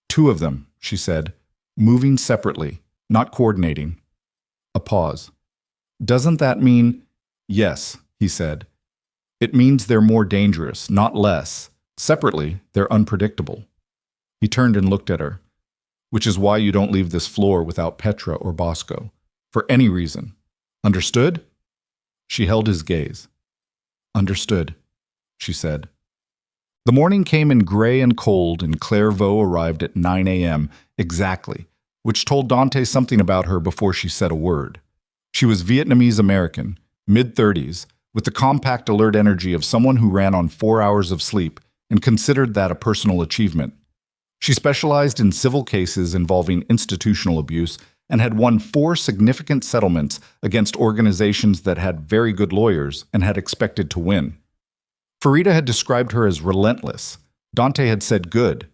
Two of them, she said, moving separately, not coordinating. A pause. Doesn't that mean... Yes, he said. It means they're more dangerous, not less. Separately, they're unpredictable. He turned and looked at her. Which is why you don't leave this floor without Petra or Bosco. For any reason. Understood? She held his gaze. Understood, she said. The morning came in gray and cold, and Claire Vaux arrived at 9 a.m. exactly, which told Dante something about her before she said a word. She was Vietnamese-American, mid-30s, with the compact alert energy of someone who ran on 4 hours of sleep and considered that a personal achievement. She specialized in civil cases involving institutional abuse and had won 4 significant settlements against organizations that had very good lawyers and had expected to win. Farida had described her as relentless. Dante had said good.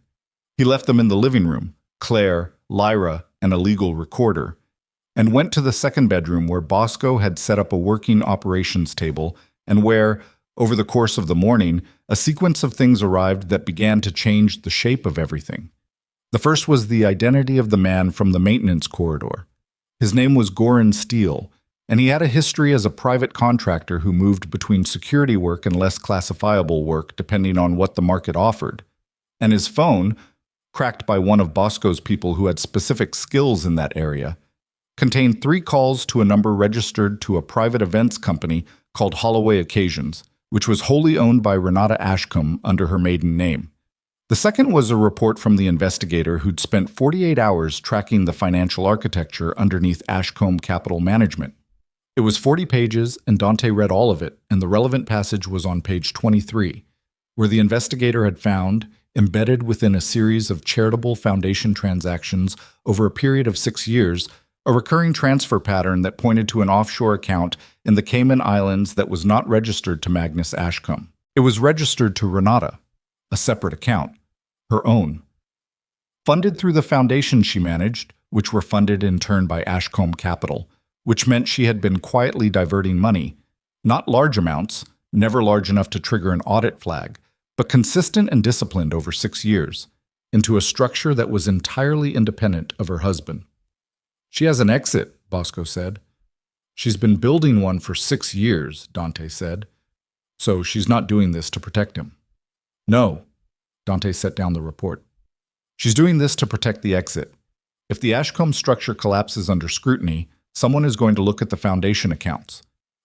He left them in the living room, Claire, Lyra, and a legal recorder, and went to the second bedroom where Bosco had set up a working operations table and where, over the course of the morning, a sequence of things arrived that began to change the shape of everything. The first was the identity of the man from the maintenance corridor. His name was Goran Steele, and he had a history as a private contractor who moved between security work and less classifiable work depending on what the market offered. And his phone, cracked by one of Bosco's people who had specific skills in that area, contained 3 calls to a number registered to a private events company called Holloway Occasions, which was wholly owned by Renata Ashcombe under her maiden name. The second was a report from the investigator who'd spent 48 hours tracking the financial architecture underneath Ashcombe Capital Management. It was 40 pages, and Dante read all of it, and the relevant passage was on page 23, where the investigator had found, embedded within a series of charitable foundation transactions over a period of 6 years, a recurring transfer pattern that pointed to an offshore account in the Cayman Islands that was not registered to Magnus Ashcombe. It was registered to Renata, a separate account, her own. Funded through the foundation she managed, which were funded in turn by Ashcombe Capital, which meant she had been quietly diverting money, not large amounts, never large enough to trigger an audit flag, but consistent and disciplined over 6 years, into a structure that was entirely independent of her husband. She has an exit, Bosco said. She's been building one for 6 years, Dante said. So she's not doing this to protect him. No, Dante set down the report. She's doing this to protect the exit. If the Ashcombe structure collapses under scrutiny, someone is going to look at the foundation accounts.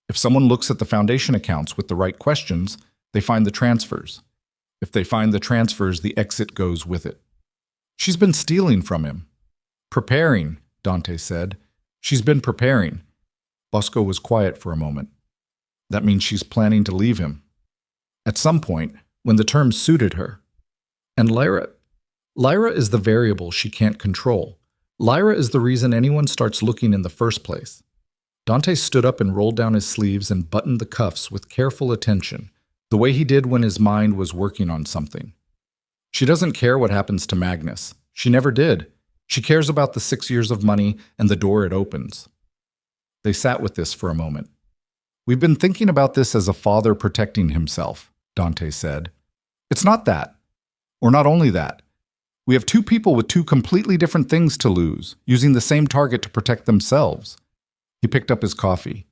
If someone looks at the foundation accounts with the right questions, they find the transfers. If they find the transfers, the exit goes with it. She's been stealing from him. Preparing, Dante said. She's been preparing. Bosco was quiet for a moment. That means she's planning to leave him. At some point, when the terms suited her. And Lyra is the variable she can't control. Lyra is the reason anyone starts looking in the first place. Dante stood up and rolled down his sleeves and buttoned the cuffs with careful attention, the way he did when his mind was working on something. She doesn't care what happens to Magnus. She never did. She cares about the 6 years of money and the door it opens. They sat with this for a moment. We've been thinking about this as a father protecting himself, Dante said. It's not that. Or not only that. We have 2 people with 2 completely different things to lose, using the same target to protect themselves. He picked up his coffee.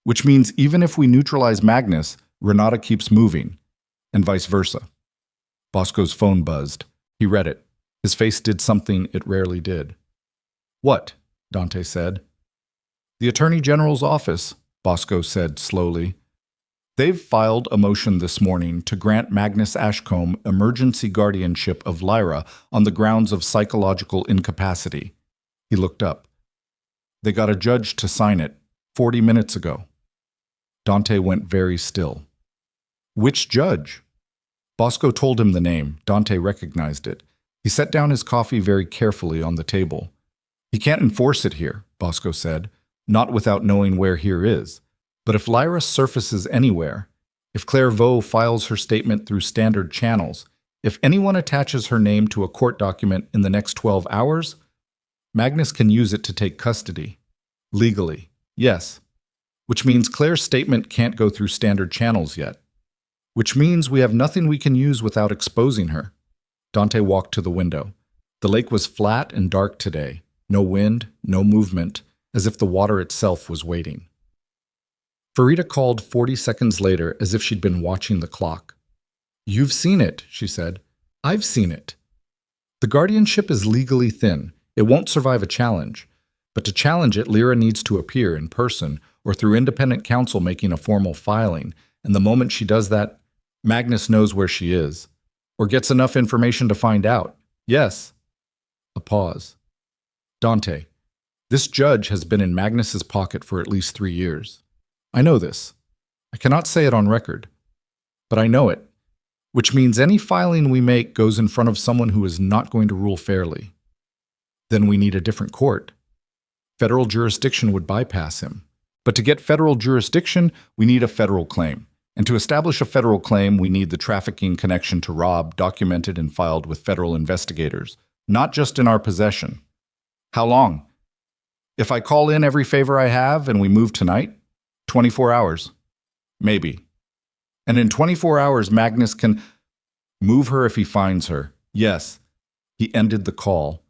Which means even if we neutralize Magnus, Renata keeps moving, and vice versa. Bosco's phone buzzed. He read it. His face did something it rarely did. What? Dante said. The Attorney General's office, Bosco said slowly. They've filed a motion this morning to grant Magnus Ashcombe emergency guardianship of Lyra on the grounds of psychological incapacity. He looked up. They got a judge to sign it 40 minutes ago. Dante went very still. Which judge? Bosco told him the name. Dante recognized it. He set down his coffee very carefully on the table. He can't enforce it here, Bosco said, not without knowing where here is. But if Lyra surfaces anywhere, if Claire Vaux files her statement through standard channels, if anyone attaches her name to a court document in the next 12 hours, Magnus can use it to take custody. Legally, yes. Which means Claire's statement can't go through standard channels yet. Which means we have nothing we can use without exposing her. Dante walked to the window. The lake was flat and dark today. No wind, no movement, as if the water itself was waiting. Farida called 40 seconds later as if she'd been watching the clock. You've seen it, she said. I've seen it. The guardianship is legally thin. It won't survive a challenge. But to challenge it, Lyra needs to appear in person or through independent counsel making a formal filing, and the moment she does that, Magnus knows where she is, or gets enough information to find out. Yes. A pause. Dante, this judge has been in Magnus's pocket for at least 3 years. I know this. I cannot say it on record, but I know it, which means any filing we make goes in front of someone who is not going to rule fairly. Then we need a different court. Federal jurisdiction would bypass him. But to get federal jurisdiction, we need a federal claim. And to establish a federal claim, we need the trafficking connection to Rob documented and filed with federal investigators, not just in our possession. How long? If I call in every favor I have and we move tonight? 24 hours. Maybe. And in 24 hours, Magnus can move her if he finds her. Yes. He ended the call.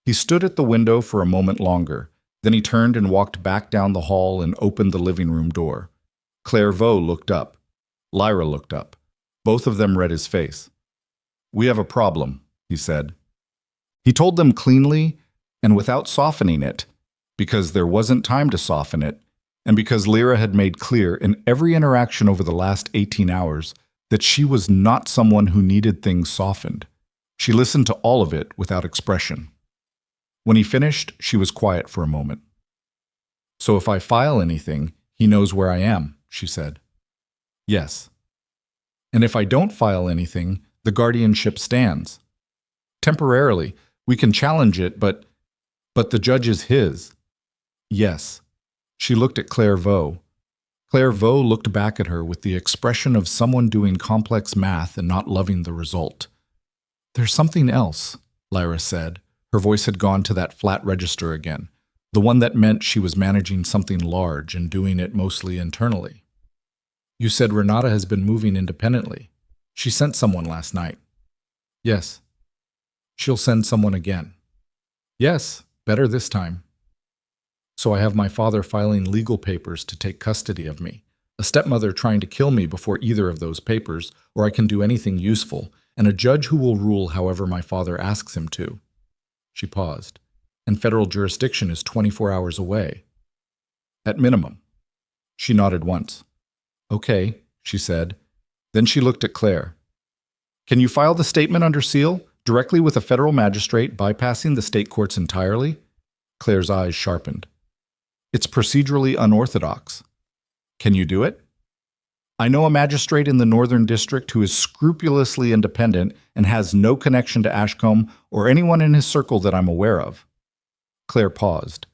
He stood at the window for a moment longer. Then he turned and walked back down the hall and opened the living room door. Claire Vaux looked up. Lyra looked up. Both of them read his face. We have a problem, he said. He told them cleanly and without softening it, because there wasn't time to soften it, and because Lyra had made clear in every interaction over the last 18 hours that she was not someone who needed things softened. She listened to all of it without expression. When he finished, she was quiet for a moment. So if I file anything, he knows where I am, she said. Yes. And if I don't file anything, The guardianship stands. Temporarily, we can challenge it, but the judge is his. Yes. She looked at Claire Vaux. Claire Vaux looked back at her with the expression of someone doing complex math and not loving the result. There's something else, Lyra said. Her voice had gone to that flat register again, the one that meant she was managing something large and doing it mostly internally. You said Renata has been moving independently. She sent someone last night. Yes. She'll send someone again. Yes, better this time. So I have my father filing legal papers to take custody of me, a stepmother trying to kill me before either of those papers, or I can do anything useful, and a judge who will rule however my father asks him to. She paused. And federal jurisdiction is 24 hours away. At minimum. She nodded once. Okay, she said. Then she looked at Claire. Can you file the statement under seal, directly with a federal magistrate, bypassing the state courts entirely? Claire's eyes sharpened. It's procedurally unorthodox. Can you do it? I know a magistrate in the Northern District who is scrupulously independent and has no connection to Ashcombe or anyone in his circle that I'm aware of. Claire paused.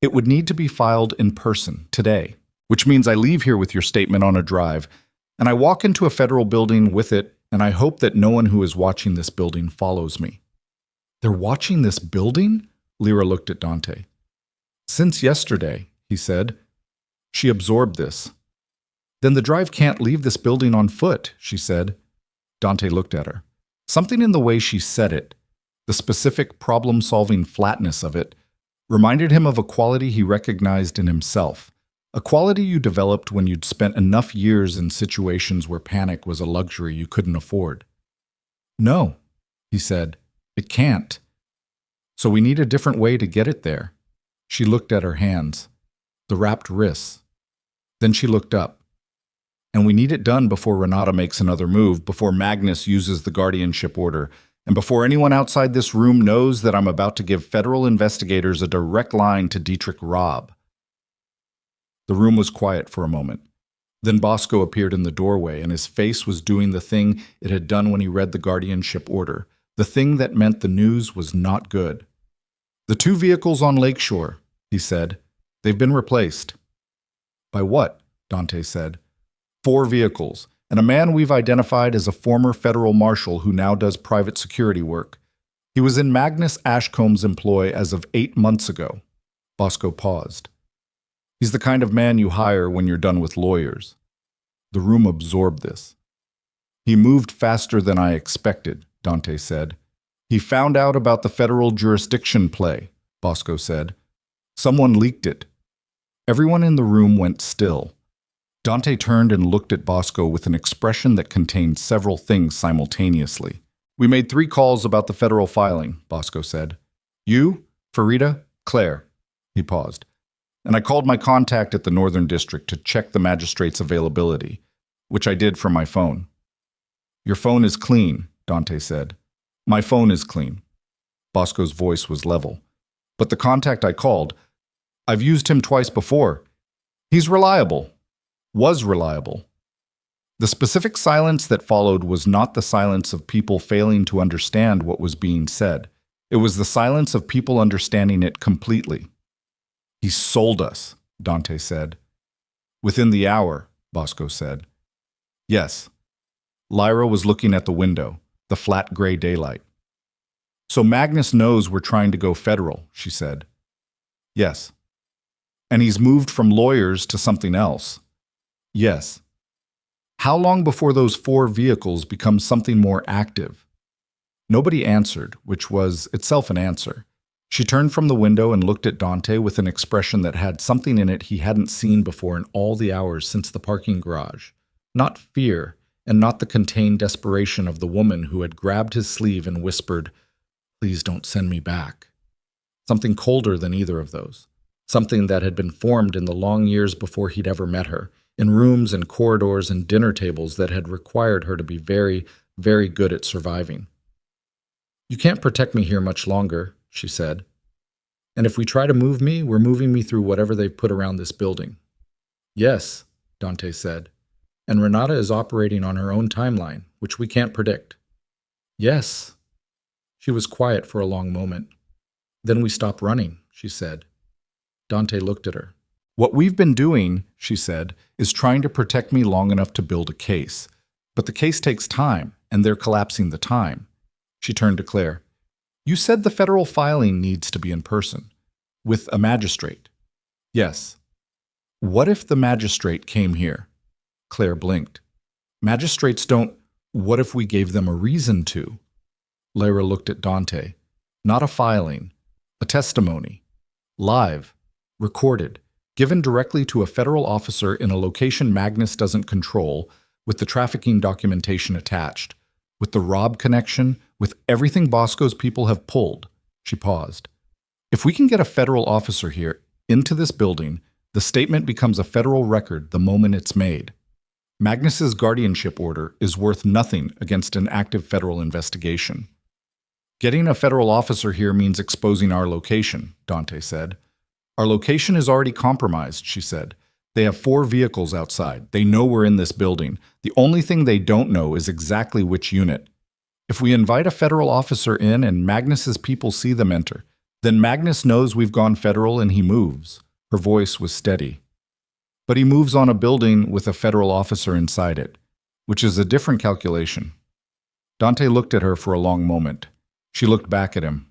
It would need to be filed in person, today, which means I leave here with your statement on a drive, and I walk into a federal building with it, and I hope that no one who is watching this building follows me. They're watching this building? Lyra looked at Dante. Since yesterday, he said. She absorbed this. Then the drive can't leave this building on foot, she said. Dante looked at her. Something in the way she said it, the specific problem-solving flatness of it, reminded him of a quality he recognized in himself, a quality you developed when you'd spent enough years in situations where panic was a luxury you couldn't afford. No, he said, it can't. So we need a different way to get it there. She looked at her hands, the wrapped wrists. Then she looked up. And we need it done before Renata makes another move, before Magnus uses the guardianship order, and before anyone outside this room knows that I'm about to give federal investigators a direct line to Dietrich Robb. The room was quiet for a moment. Then Bosco appeared in the doorway, and his face was doing the thing it had done when he read the guardianship order, the thing that meant the news was not good. The 2 vehicles on Lakeshore, he said. They've been replaced. By what? Dante said. 4 vehicles, and a man we've identified as a former federal marshal who now does private security work. He was in Magnus Ashcombe's employ as of 8 months ago. Bosco paused. He's the kind of man you hire when you're done with lawyers. The room absorbed this. He moved faster than I expected, Dante said. He found out about the federal jurisdiction play, Bosco said. Someone leaked it. Everyone in the room went still. Dante turned and looked at Bosco with an expression that contained several things simultaneously. We made 3 calls about the federal filing, Bosco said. You, Farida, Claire. He paused. And I called my contact at the Northern District to check the magistrate's availability, which I did from my phone. Your phone is clean, Dante said. My phone is clean. Bosco's voice was level. But the contact I called, I've used him twice before. He's reliable. Was reliable. The specific silence that followed was not the silence of people failing to understand what was being said. It was the silence of people understanding it completely. He sold us, Dante said. Within the hour, Bosco said. Yes. Lyra was looking at the window, the flat gray daylight. So Magnus knows we're trying to go federal, she said. Yes. And he's moved from lawyers to something else. Yes. How long before those 4 vehicles become something more active? Nobody answered, which was itself an answer. She turned from the window and looked at Dante with an expression that had something in it he hadn't seen before in all the hours since the parking garage. Not fear, and not the contained desperation of the woman who had grabbed his sleeve and whispered, "Please don't send me back." Something colder than either of those. Something that had been formed in the long years before he'd ever met her, in rooms and corridors and dinner tables that had required her to be very, very good at surviving. You can't protect me here much longer, she said. And if we try to move me, we're moving me through whatever they've put around this building. Yes, Dante said. And Renata is operating on her own timeline, which we can't predict. Yes. She was quiet for a long moment. Then we stopped running, she said. Dante looked at her. What we've been doing, she said, is trying to protect me long enough to build a case. But the case takes time, and they're collapsing the time. She turned to Claire. You said the federal filing needs to be in person, with a magistrate. Yes. What if the magistrate came here? Claire blinked. Magistrates don't. What if we gave them a reason to? Lyra looked at Dante. Not a filing, a testimony. Live, recorded, given directly to a federal officer in a location Magnus doesn't control, with the trafficking documentation attached, with the Rob connection, with everything Bosco's people have pulled. She paused. If we can get a federal officer here, into this building, the statement becomes a federal record the moment it's made. Magnus's guardianship order is worth nothing against an active federal investigation. Getting a federal officer here means exposing our location, Dante said. Our location is already compromised, she said. They have 4 vehicles outside. They know we're in this building. The only thing they don't know is exactly which unit. If we invite a federal officer in and Magnus's people see them enter, then Magnus knows we've gone federal and he moves. Her voice was steady. But he moves on a building with a federal officer inside it, which is a different calculation. Dante looked at her for a long moment. She looked back at him.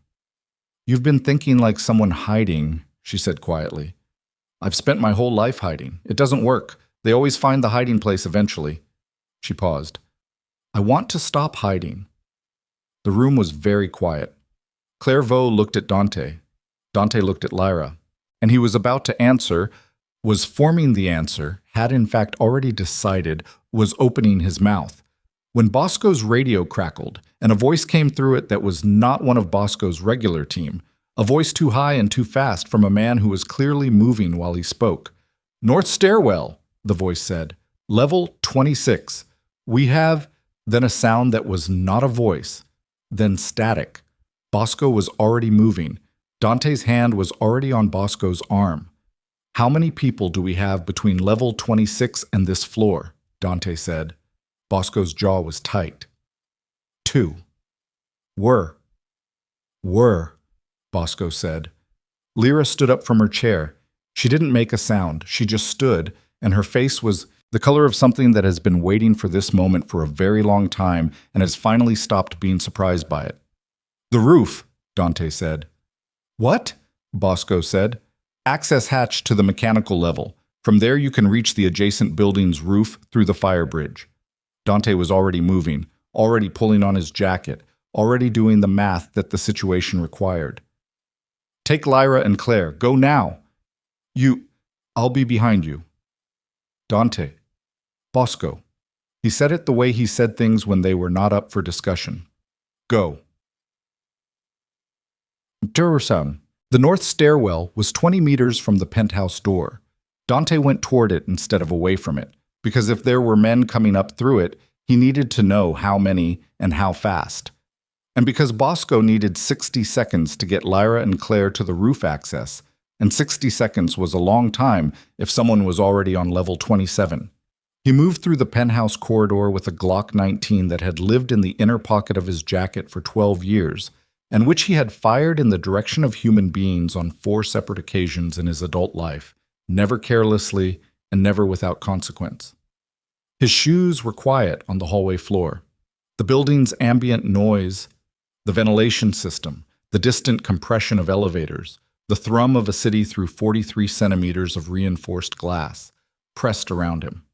You've been thinking like someone hiding, she said quietly. I've spent my whole life hiding. It doesn't work. They always find the hiding place eventually. She paused. I want to stop hiding. The room was very quiet. Claire Vaux looked at Dante. Dante looked at Lyra. And he was about to answer, was forming the answer, had in fact already decided, was opening his mouth. When Bosco's radio crackled, and a voice came through it that was not one of Bosco's regular team, a voice too high and too fast from a man who was clearly moving while he spoke. North stairwell, the voice said. Level 26. We have, then a sound that was not a voice, then static. Bosco was already moving. Dante's hand was already on Bosco's arm. How many people do we have between level 26 and this floor? Dante said. Bosco's jaw was tight. 2. Were, Bosco said. Lyra stood up from her chair. She didn't make a sound. She just stood, and her face was the color of something that has been waiting for this moment for a very long time and has finally stopped being surprised by it. The roof, Dante said. What? Bosco said. Access hatch to the mechanical level. From there you can reach the adjacent building's roof through the fire bridge. Dante was already moving, already pulling on his jacket, already doing the math that the situation required. Take Lyra and Claire. Go now. I'll be behind you. Dante. Bosco. He said it the way he said things when they were not up for discussion. Go. Durusan. The north stairwell was 20 meters from the penthouse door. Dante went toward it instead of away from it, because if there were men coming up through it, he needed to know how many and how fast. And because Bosco needed 60 seconds to get Lyra and Claire to the roof access, and 60 seconds was a long time if someone was already on level 27. He moved through the penthouse corridor with a Glock 19 that had lived in the inner pocket of his jacket for 12 years, and which he had fired in the direction of human beings on 4 separate occasions in his adult life, never carelessly and never without consequence. His shoes were quiet on the hallway floor. The building's ambient noise, the ventilation system, the distant compression of elevators, the thrum of a city through 43 centimeters of reinforced glass, pressed around him.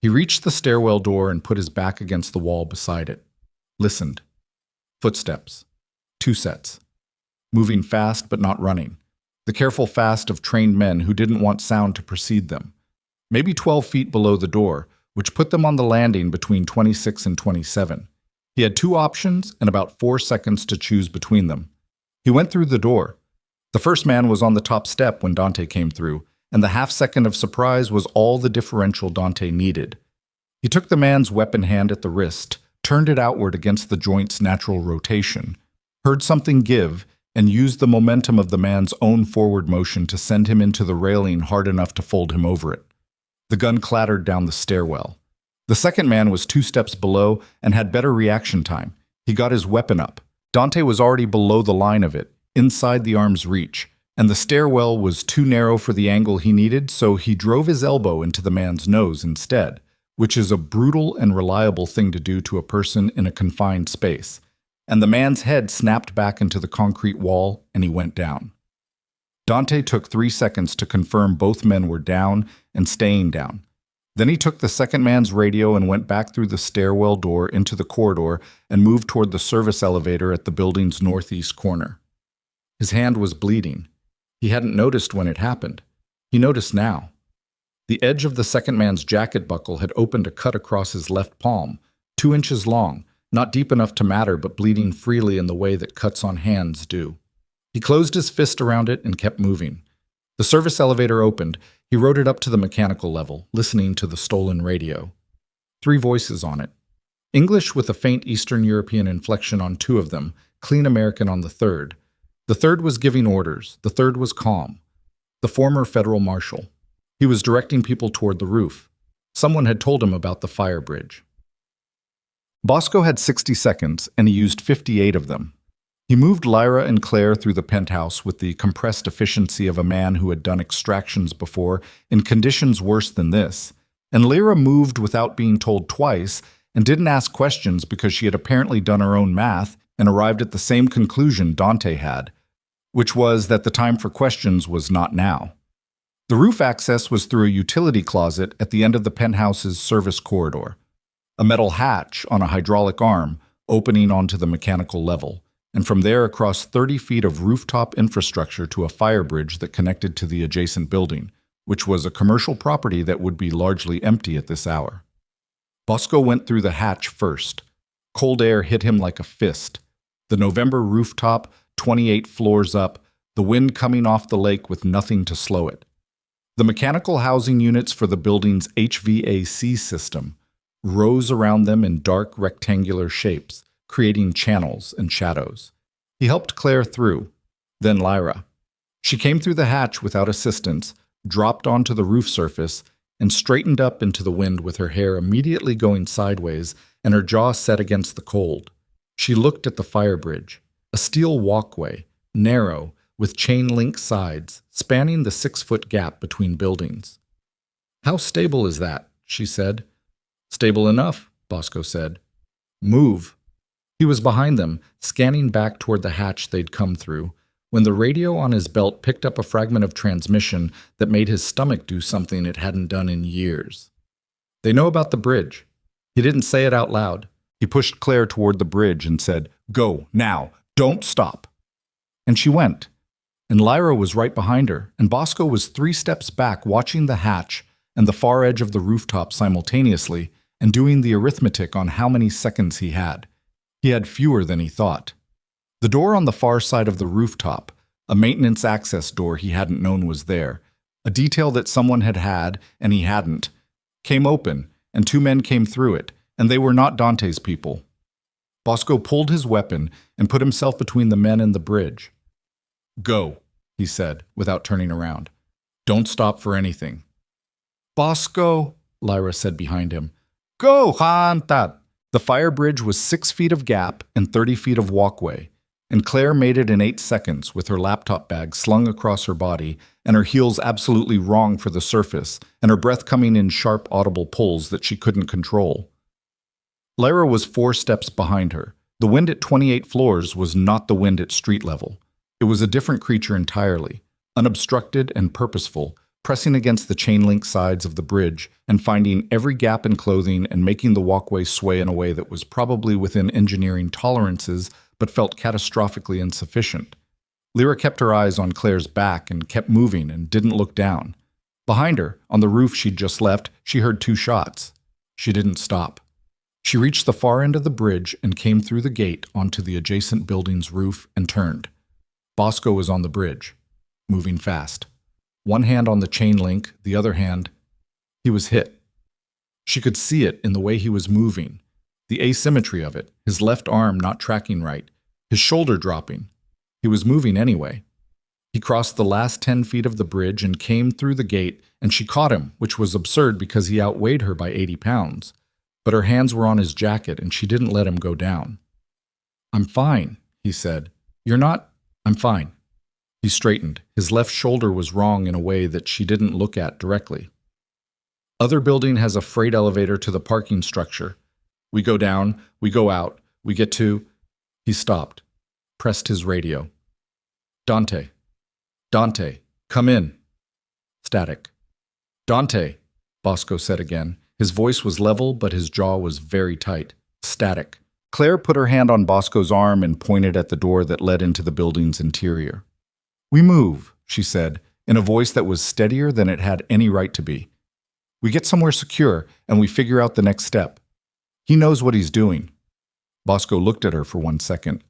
He reached the stairwell door and put his back against the wall beside it. Listened. Footsteps. 2 sets. Moving fast but not running. The careful fast of trained men who didn't want sound to precede them. Maybe 12 feet below the door, which put them on the landing between 26 and 27. He had 2 options and about 4 seconds to choose between them. He went through the door. The first man was on the top step when Dante came through, and the half-second of surprise was all the differential Dante needed. He took the man's weapon hand at the wrist, turned it outward against the joint's natural rotation, heard something give, and used the momentum of the man's own forward motion to send him into the railing hard enough to fold him over it. The gun clattered down the stairwell. The second man was 2 steps below and had better reaction time. He got his weapon up. Dante was already below the line of it, inside the arm's reach, and the stairwell was too narrow for the angle he needed, so he drove his elbow into the man's nose instead, which is a brutal and reliable thing to do to a person in a confined space. And the man's head snapped back into the concrete wall, and he went down. Dante took 3 seconds to confirm both men were down and staying down. Then he took the second man's radio and went back through the stairwell door into the corridor and moved toward the service elevator at the building's northeast corner. His hand was bleeding. He hadn't noticed when it happened. He noticed now. The edge of the second man's jacket buckle had opened a cut across his left palm, 2 inches long, not deep enough to matter but bleeding freely in the way that cuts on hands do. He closed his fist around it and kept moving. The service elevator opened. He rode it up to the mechanical level, listening to the stolen radio. 3 voices on it. English with a faint Eastern European inflection on 2 of them, clean American on the third. The third was giving orders. The third was calm. The former federal marshal. He was directing people toward the roof. Someone had told him about the fire bridge. Bosco had 60 seconds, and he used 58 of them. He moved Lyra and Claire through the penthouse with the compressed efficiency of a man who had done extractions before in conditions worse than this, and Lyra moved without being told twice and didn't ask questions because she had apparently done her own math and arrived at the same conclusion Dante had, which was that the time for questions was not now. The roof access was through a utility closet at the end of the penthouse's service corridor, a metal hatch on a hydraulic arm opening onto the mechanical level, and from there across 30 feet of rooftop infrastructure to a fire bridge that connected to the adjacent building, which was a commercial property that would be largely empty at this hour. Bosco went through the hatch first. Cold air hit him like a fist. The November rooftop, 28 floors up, the wind coming off the lake with nothing to slow it. The mechanical housing units for the building's HVAC system rose around them in dark rectangular shapes, creating channels and shadows. He helped Claire through, then Lyra. She came through the hatch without assistance, dropped onto the roof surface, and straightened up into the wind with her hair immediately going sideways and her jaw set against the cold. She looked at the fire bridge, a steel walkway, narrow, with chain-link sides, spanning the 6-foot gap between buildings. "How stable is that?" she said. "Stable enough," Bosco said. "Move." He was behind them, scanning back toward the hatch they'd come through, when the radio on his belt picked up a fragment of transmission that made his stomach do something it hadn't done in years. "They know about the bridge." He didn't say it out loud. He pushed Claire toward the bridge and said, "Go, now, don't stop." And she went. And Lyra was right behind her, and Bosco was 3 steps back watching the hatch and the far edge of the rooftop simultaneously and doing the arithmetic on how many seconds he had. He had fewer than he thought. The door on the far side of the rooftop, a maintenance access door he hadn't known was there, a detail that someone had had and he hadn't, came open, and 2 men came through it, and they were not Dante's people. Bosco pulled his weapon and put himself between the men and the bridge. "Go," he said, without turning around. "Don't stop for anything." "Bosco," Lyra said behind him. "Go, Hanta." The fire bridge was 6 feet of gap and 30 feet of walkway, and Claire made it in 8 seconds with her laptop bag slung across her body and her heels absolutely wrong for the surface and her breath coming in sharp audible pulls that she couldn't control. Lyra was 4 steps behind her. The wind at 28 floors was not the wind at street level. It was a different creature entirely, unobstructed and purposeful, pressing against the chain-link sides of the bridge and finding every gap in clothing and making the walkway sway in a way that was probably within engineering tolerances but felt catastrophically insufficient. Lyra kept her eyes on Claire's back and kept moving and didn't look down. Behind her, on the roof she'd just left, she heard 2 shots. She didn't stop. She reached the far end of the bridge and came through the gate onto the adjacent building's roof and turned. Bosco was on the bridge, moving fast. One hand on the chain link, the other hand. He was hit. She could see it in the way he was moving, the asymmetry of it, his left arm not tracking right, his shoulder dropping. He was moving anyway. He crossed the last 10 feet of the bridge and came through the gate, and she caught him, which was absurd because he outweighed her by 80 pounds. But her hands were on his jacket, and she didn't let him go down. I'm fine, he said. You're not? I'm fine. He straightened. His left shoulder was wrong in a way that she didn't look at directly. Other building has a freight elevator to the parking structure. We go down, we go out, we get to... He stopped, pressed his radio. Dante. Dante, come in. Static. Dante, Bosco said again. His voice was level, but his jaw was very tight. Static. Claire put her hand on Bosco's arm and pointed at the door that led into the building's interior. We move, she said, in a voice that was steadier than it had any right to be. We get somewhere secure, and we figure out the next step. He knows what he's doing. Bosco looked at her for 1 second.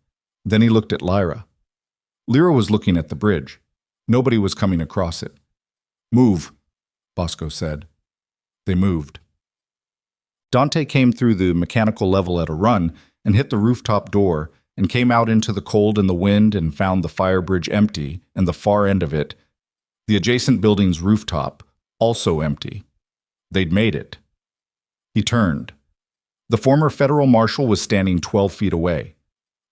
Then he looked at Lyra. Lyra was looking at the bridge. Nobody was coming across it. Move, Bosco said. They moved. Dante came through the mechanical level at a run and hit the rooftop door and came out into the cold and the wind and found the fire bridge empty and the far end of it, the adjacent building's rooftop, also empty. They'd made it. He turned. The former federal marshal was standing 12 feet away.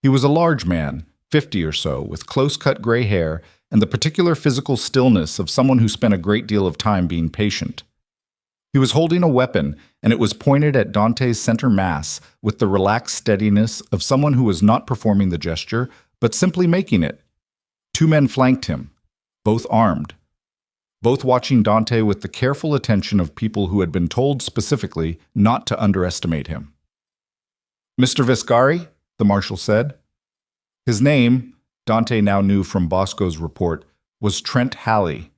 He was a large man, 50 or so, with close-cut gray hair and the particular physical stillness of someone who spent a great deal of time being patient. He was holding a weapon, and it was pointed at Dante's center mass with the relaxed steadiness of someone who was not performing the gesture, but simply making it. 2 men flanked him, both armed, both watching Dante with the careful attention of people who had been told specifically not to underestimate him. Mr. Vescari, the marshal said. His name, Dante now knew from Bosco's report, was Trent Halley.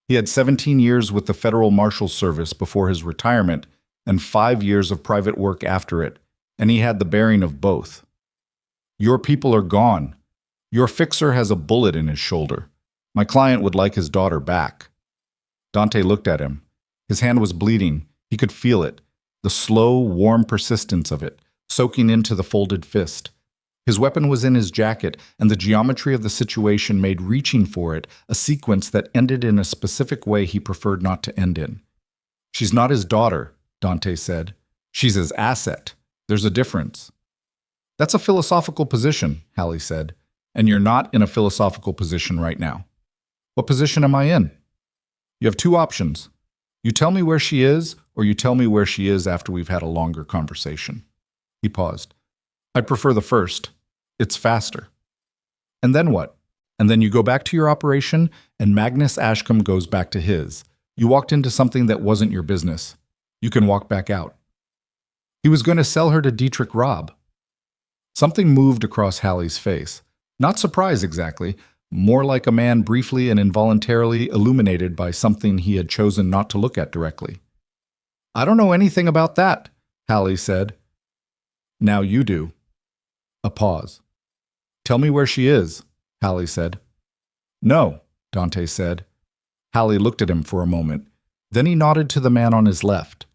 He had 17 years with the Federal Marshal Service before his retirement and 5 years of private work after it, and he had the bearing of both. Your people are gone. Your fixer has a bullet in his shoulder. My client would like his daughter back. Dante looked at him. His hand was bleeding. He could feel it, the slow, warm persistence of it, soaking into the folded fist. His weapon was in his jacket, and the geometry of the situation made reaching for it a sequence that ended in a specific way he preferred not to end in. She's not his daughter, Dante said. She's his asset. There's a difference. That's a philosophical position, Halley said, and you're not in a philosophical position right now. What position am I in? You have 2 options. You tell me where she is, or you tell me where she is after we've had a longer conversation. He paused. I'd prefer the first. It's faster. And then what? And then you go back to your operation, and Magnus Ashcombe goes back to his. You walked into something that wasn't your business. You can walk back out. He was going to sell her to Dietrich Robb. Something moved across Halley's face. Not surprise exactly, more like a man briefly and involuntarily illuminated by something he had chosen not to look at directly. I don't know anything about that, Halley said. Now you do. A pause. Tell me where she is, Halley said. No, Dante said. Halley looked at him for a moment. Then he nodded to the man on his left.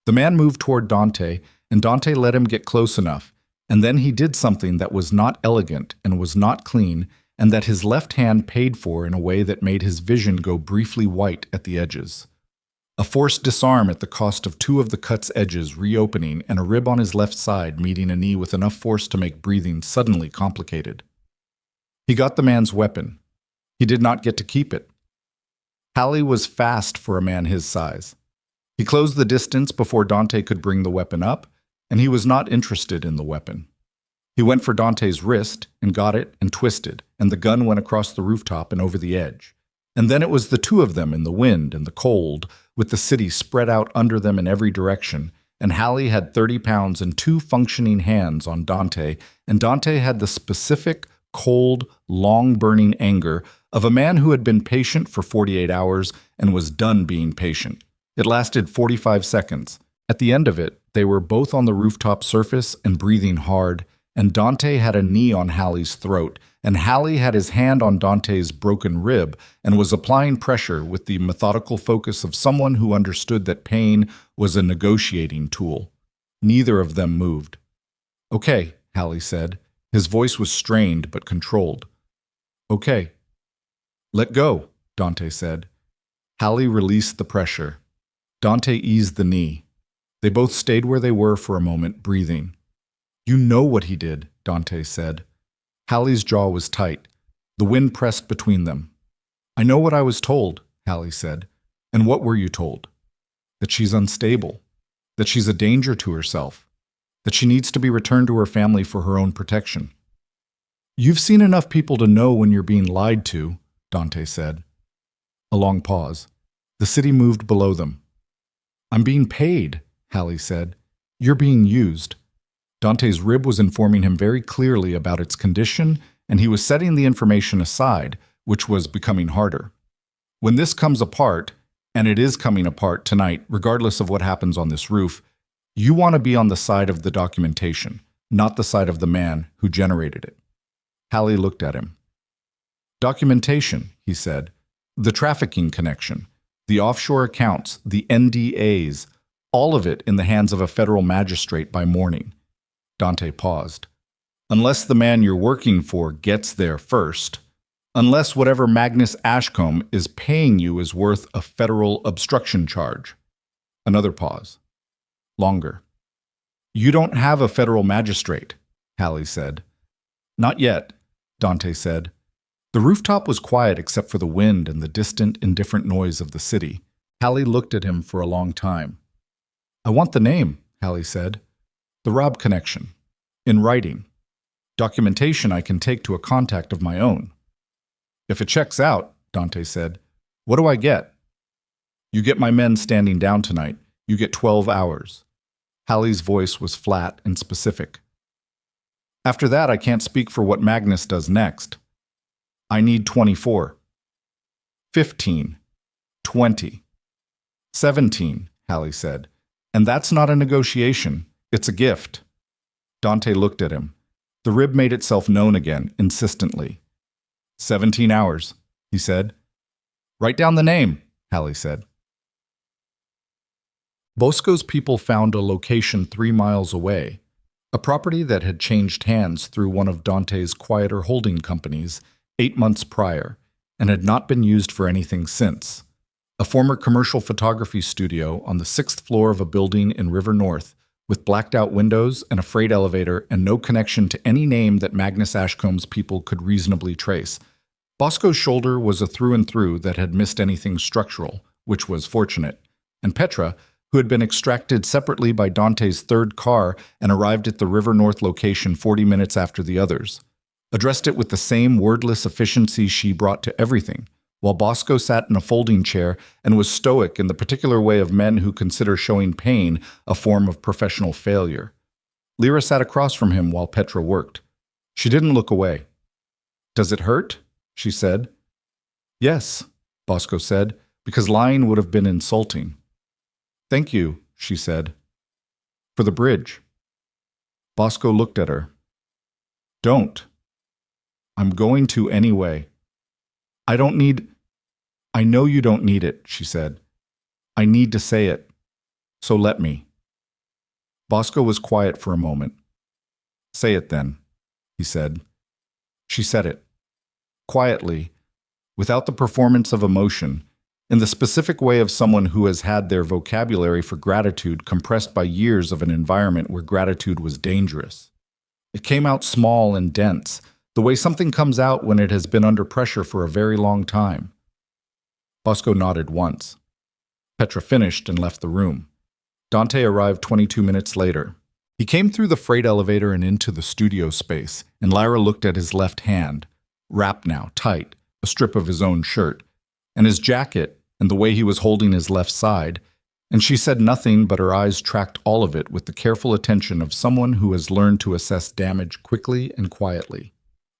The man moved toward Dante, and Dante let him get close enough, and then he did something that was not elegant and was not clean, and that his left hand paid for in a way that made his vision go briefly white at the edges. A forced disarm at the cost of 2 of the cut's edges reopening and a rib on his left side meeting a knee with enough force to make breathing suddenly complicated. He got the man's weapon. He did not get to keep it. Halley was fast for a man his size. He closed the distance before Dante could bring the weapon up, and he was not interested in the weapon. He went for Dante's wrist and got it and twisted, and the gun went across the rooftop and over the edge. And then it was the 2 of them in the wind and the cold, with the city spread out under them in every direction, and Halley had 30 pounds and 2 functioning hands on Dante, and Dante had the specific, cold, long-burning anger of a man who had been patient for 48 hours and was done being patient. It lasted 45 seconds. At the end of it, they were both on the rooftop surface and breathing hard, and Dante had a knee on Halley's throat, and Halley had his hand on Dante's broken rib and was applying pressure with the methodical focus of someone who understood that pain was a negotiating tool. Neither of them moved. Okay, Halley said. His voice was strained but controlled. Okay. Let go, Dante said. Halley released the pressure. Dante eased the knee. They both stayed where they were for a moment, breathing. You know what he did, Dante said. Hallie's jaw was tight. The wind pressed between them. I know what I was told, Hallie said. And what were you told? That she's unstable. That she's a danger to herself. That she needs to be returned to her family for her own protection. You've seen enough people to know when you're being lied to, Dante said. A long pause. The city moved below them. I'm being paid, Hallie said. You're being used. Dante's rib was informing him very clearly about its condition, and he was setting the information aside, which was becoming harder. When this comes apart, and it is coming apart tonight, regardless of what happens on this roof, you want to be on the side of the documentation, not the side of the man who generated it. Hallie looked at him. Documentation, he said. The trafficking connection, the offshore accounts, the NDAs, all of it in the hands of a federal magistrate by morning. Dante paused. Unless the man you're working for gets there first, unless whatever Magnus Ashcombe is paying you is worth a federal obstruction charge. Another pause. Longer. You don't have a federal magistrate, Hallie said. Not yet, Dante said. The rooftop was quiet except for the wind and the distant, indifferent noise of the city. Hallie looked at him for a long time. I want the name, Hallie said. The Rob connection. In writing. Documentation I can take to a contact of my own. If it checks out, Dante said, what do I get? You get my men standing down tonight. You get 12 hours. Hallie's voice was flat and specific. After that, I can't speak for what Magnus does next. I need 24. 15. 20. 17, Hallie said. And that's not a negotiation. It's a gift. Dante looked at him. The rib made itself known again, insistently. 17 hours, he said. Write down the name, Hallie said. Bosco's people found a location 3 miles away, a property that had changed hands through one of Dante's quieter holding companies 8 months prior and had not been used for anything since. A former commercial photography studio on the 6th floor of a building in River North with blacked-out windows and a freight elevator and no connection to any name that Magnus Ashcombe's people could reasonably trace. Bosco's shoulder was a through-and-through that had missed anything structural, which was fortunate, and Petra, who had been extracted separately by Dante's third car and arrived at the River North location 40 minutes after the others, addressed it with the same wordless efficiency she brought to everything, while Bosco sat in a folding chair and was stoic in the particular way of men who consider showing pain a form of professional failure. Lyra sat across from him while Petra worked. She didn't look away. Does it hurt? She said. Yes, Bosco said, because lying would have been insulting. Thank you, she said. For the bridge. Bosco looked at her. Don't. I'm going to anyway. I don't need... I know you don't need it, she said. I need to say it. So let me. Bosco was quiet for a moment. Say it then, he said. She said it. Quietly, without the performance of emotion, in the specific way of someone who has had their vocabulary for gratitude compressed by years of an environment where gratitude was dangerous. It came out small and dense, the way something comes out when it has been under pressure for a very long time. Bosco nodded once. Petra finished and left the room. Dante arrived 22 minutes later. He came through the freight elevator and into the studio space, and Lyra looked at his left hand, wrapped now, tight, a strip of his own shirt, and his jacket, and the way he was holding his left side, and she said nothing, but her eyes tracked all of it with the careful attention of someone who has learned to assess damage quickly and quietly.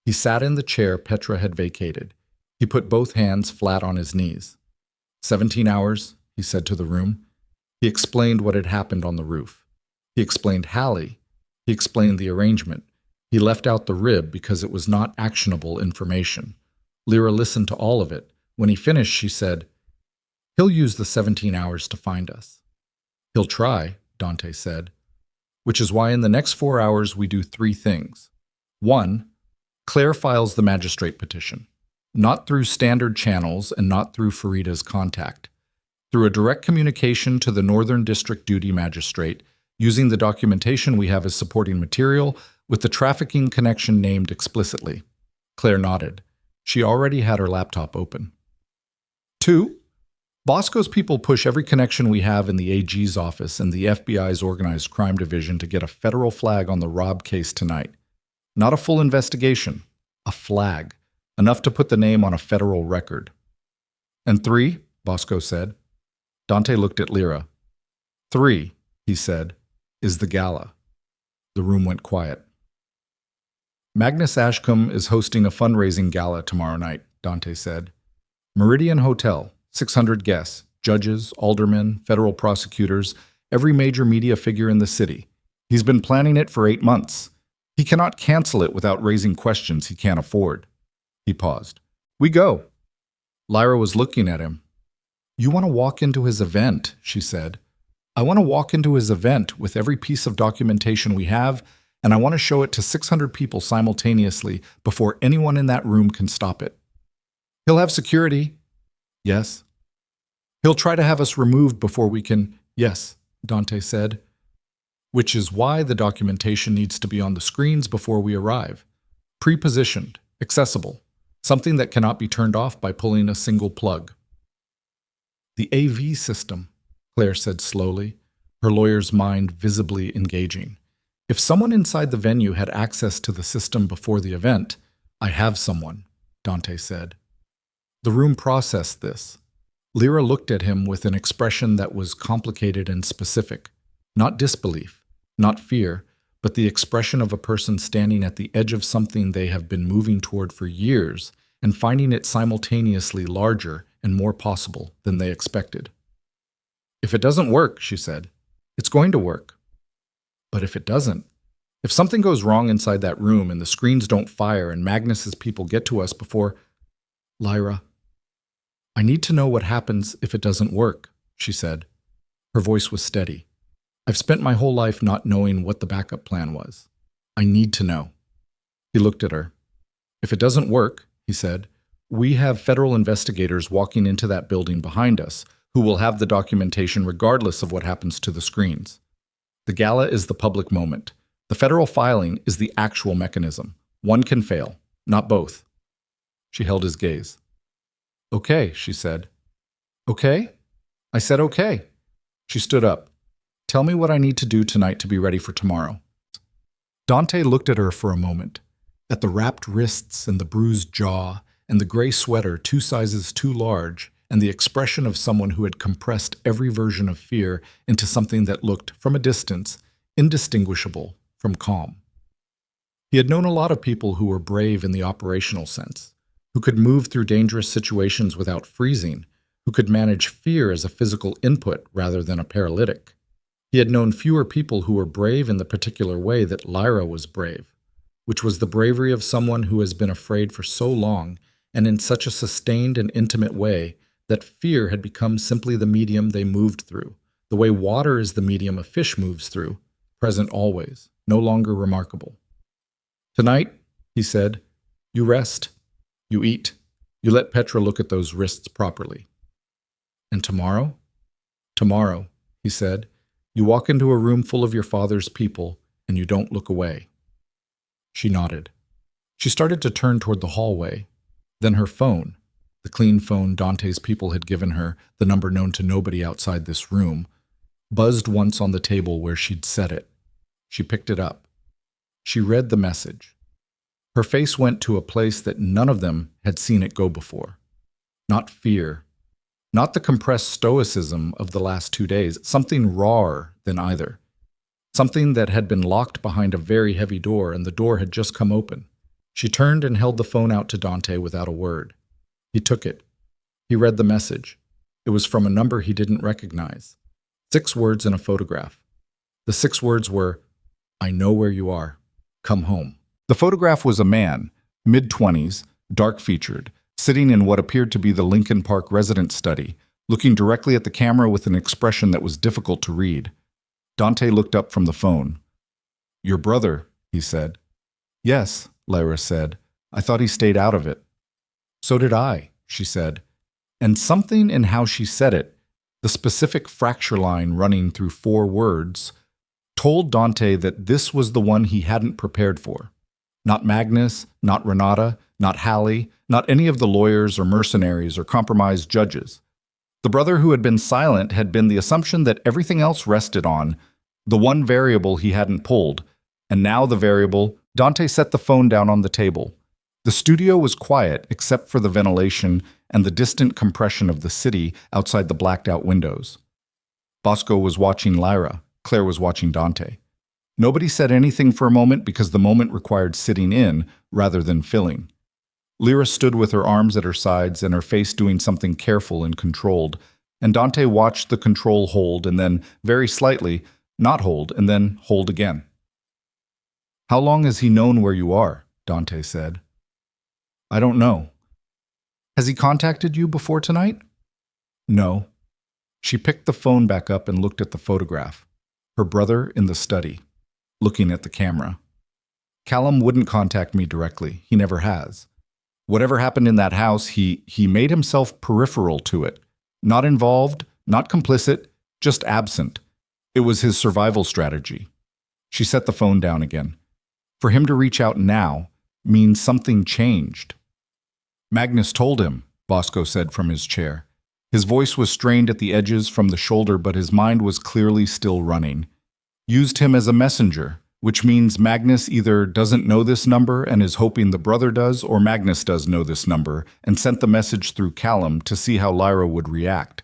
He sat in the chair Petra had vacated. He put both hands flat on his knees. 17 hours, he said to the room. He explained what had happened on the roof. He explained Hallie. He explained the arrangement. He left out the rib because it was not actionable information. Lyra listened to all of it. When he finished, she said, He'll use the 17 hours to find us. He'll try, Dante said, which is why in the next 4 hours we do 3 things. 1, Claire files the magistrate petition, not through standard channels and not through Farida's contact, through a direct communication to the Northern District Duty Magistrate, using the documentation we have as supporting material, with the trafficking connection named explicitly. Claire nodded. She already had her laptop open. 2. Bosco's people push every connection we have in the AG's office and the FBI's organized crime division to get a federal flag on the Rob case tonight. Not a full investigation, a flag, enough to put the name on a federal record. And 3, Bosco said. Dante looked at Lyra. 3, he said, is the gala. The room went quiet. Magnus Ashcombe is hosting a fundraising gala tomorrow night, Dante said. Meridian Hotel, 600 guests, judges, aldermen, federal prosecutors, every major media figure in the city. He's been planning it for 8 months. He cannot cancel it without raising questions he can't afford. He paused. We go. Lyra was looking at him. You want to walk into his event, she said. I want to walk into his event with every piece of documentation we have, and I want to show it to 600 people simultaneously before anyone in that room can stop it. He'll have security. Yes. He'll try to have us removed before we can. Yes, Dante said. Which is why the documentation needs to be on the screens before we arrive. Pre-positioned, accessible, something that cannot be turned off by pulling a single plug. The AV system, Claire said slowly, her lawyer's mind visibly engaging. If someone inside the venue had access to the system before the event, I have someone, Dante said. The room processed this. Lyra looked at him with an expression that was complicated and specific. Not disbelief, not fear, but the expression of a person standing at the edge of something they have been moving toward for years and finding it simultaneously larger and more possible than they expected. If it doesn't work, she said, it's going to work. But if it doesn't, if something goes wrong inside that room and the screens don't fire and Magnus's people get to us before… Lyra, I need to know what happens if it doesn't work, she said. Her voice was steady. I've spent my whole life not knowing what the backup plan was. I need to know. He looked at her. If it doesn't work, he said, we have federal investigators walking into that building behind us who will have the documentation regardless of what happens to the screens. The gala is the public moment. The federal filing is the actual mechanism. One can fail, not both. She held his gaze. Okay, she said. Okay? I said okay. She stood up. Tell me what I need to do tonight to be ready for tomorrow. Dante looked at her for a moment, at the wrapped wrists and the bruised jaw and the gray sweater 2 sizes too large and the expression of someone who had compressed every version of fear into something that looked, from a distance, indistinguishable from calm. He had known a lot of people who were brave in the operational sense, who could move through dangerous situations without freezing, who could manage fear as a physical input rather than a paralytic. He had known fewer people who were brave in the particular way that Lyra was brave, which was the bravery of someone who has been afraid for so long and in such a sustained and intimate way that fear had become simply the medium they moved through, the way water is the medium a fish moves through, present always, no longer remarkable. Tonight, he said, you rest, you eat, you let Petra look at those wrists properly. And tomorrow? Tomorrow, he said, you walk into a room full of your father's people and you don't look away. She nodded. She started to turn toward the hallway. Then her phone, the clean phone Dante's people had given her, the number known to nobody outside this room, buzzed once on the table where she'd set it. She picked it up. She read the message. Her face went to a place that none of them had seen it go before. Not fear, not the compressed stoicism of the last 2 days, something rawer than either. Something that had been locked behind a very heavy door and the door had just come open. She turned and held the phone out to Dante without a word. He took it. He read the message. It was from a number he didn't recognize. 6 words in a photograph. The 6 words were, I know where you are. Come home. The photograph was a man, mid-20s, dark-featured, sitting in what appeared to be the Lincoln Park residence study, looking directly at the camera with an expression that was difficult to read. Dante looked up from the phone. Your brother, he said. Yes, Lyra said. I thought he stayed out of it. So did I, she said. And something in how she said it, the specific fracture line running through 4 words, told Dante that this was the one he hadn't prepared for. Not Magnus, not Renata, not Hallie, not any of the lawyers or mercenaries or compromised judges. The brother who had been silent had been the assumption that everything else rested on the one variable he hadn't pulled, and now the variable. Dante set the phone down on the table. The studio was quiet except for the ventilation and the distant compression of the city outside the blacked-out windows. Bosco was watching Lyra. Claire was watching Dante. Nobody said anything for a moment because the moment required sitting in rather than filling. Lyra stood with her arms at her sides and her face doing something careful and controlled, and Dante watched the control hold and then, very slightly, not hold and then hold again. "How long has he known where you are?" Dante said. "I don't know." "Has he contacted you before tonight?" "No." She picked the phone back up and looked at the photograph. Her brother in the study, looking at the camera. "Callum wouldn't contact me directly. He never has. Whatever happened in that house, he made himself peripheral to it. Not involved, not complicit, just absent. It was his survival strategy." She set the phone down again. For him to reach out now means something changed. "Magnus told him," Bosco said from his chair. His voice was strained at the edges from the shoulder, but his mind was clearly still running. "Used him as a messenger, which means Magnus either doesn't know this number and is hoping the brother does, or Magnus does know this number and sent the message through Callum to see how Lyra would react.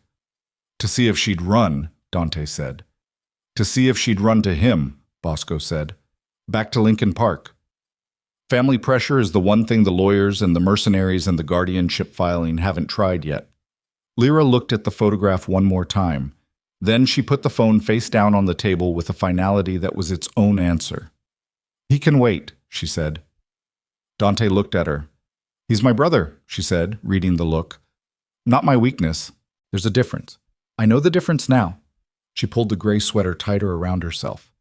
To see if she'd run," Dante said. "To see if she'd run to him," Bosco said. "Back to Lincoln Park. Family pressure is the one thing the lawyers and the mercenaries and the guardianship filing haven't tried yet." Lyra looked at the photograph one more time. Then she put the phone face down on the table with a finality that was its own answer. "He can wait," she said. Dante looked at her. "He's my brother," she said, reading the look. "Not my weakness. There's a difference. I know the difference now." She pulled the gray sweater tighter around herself.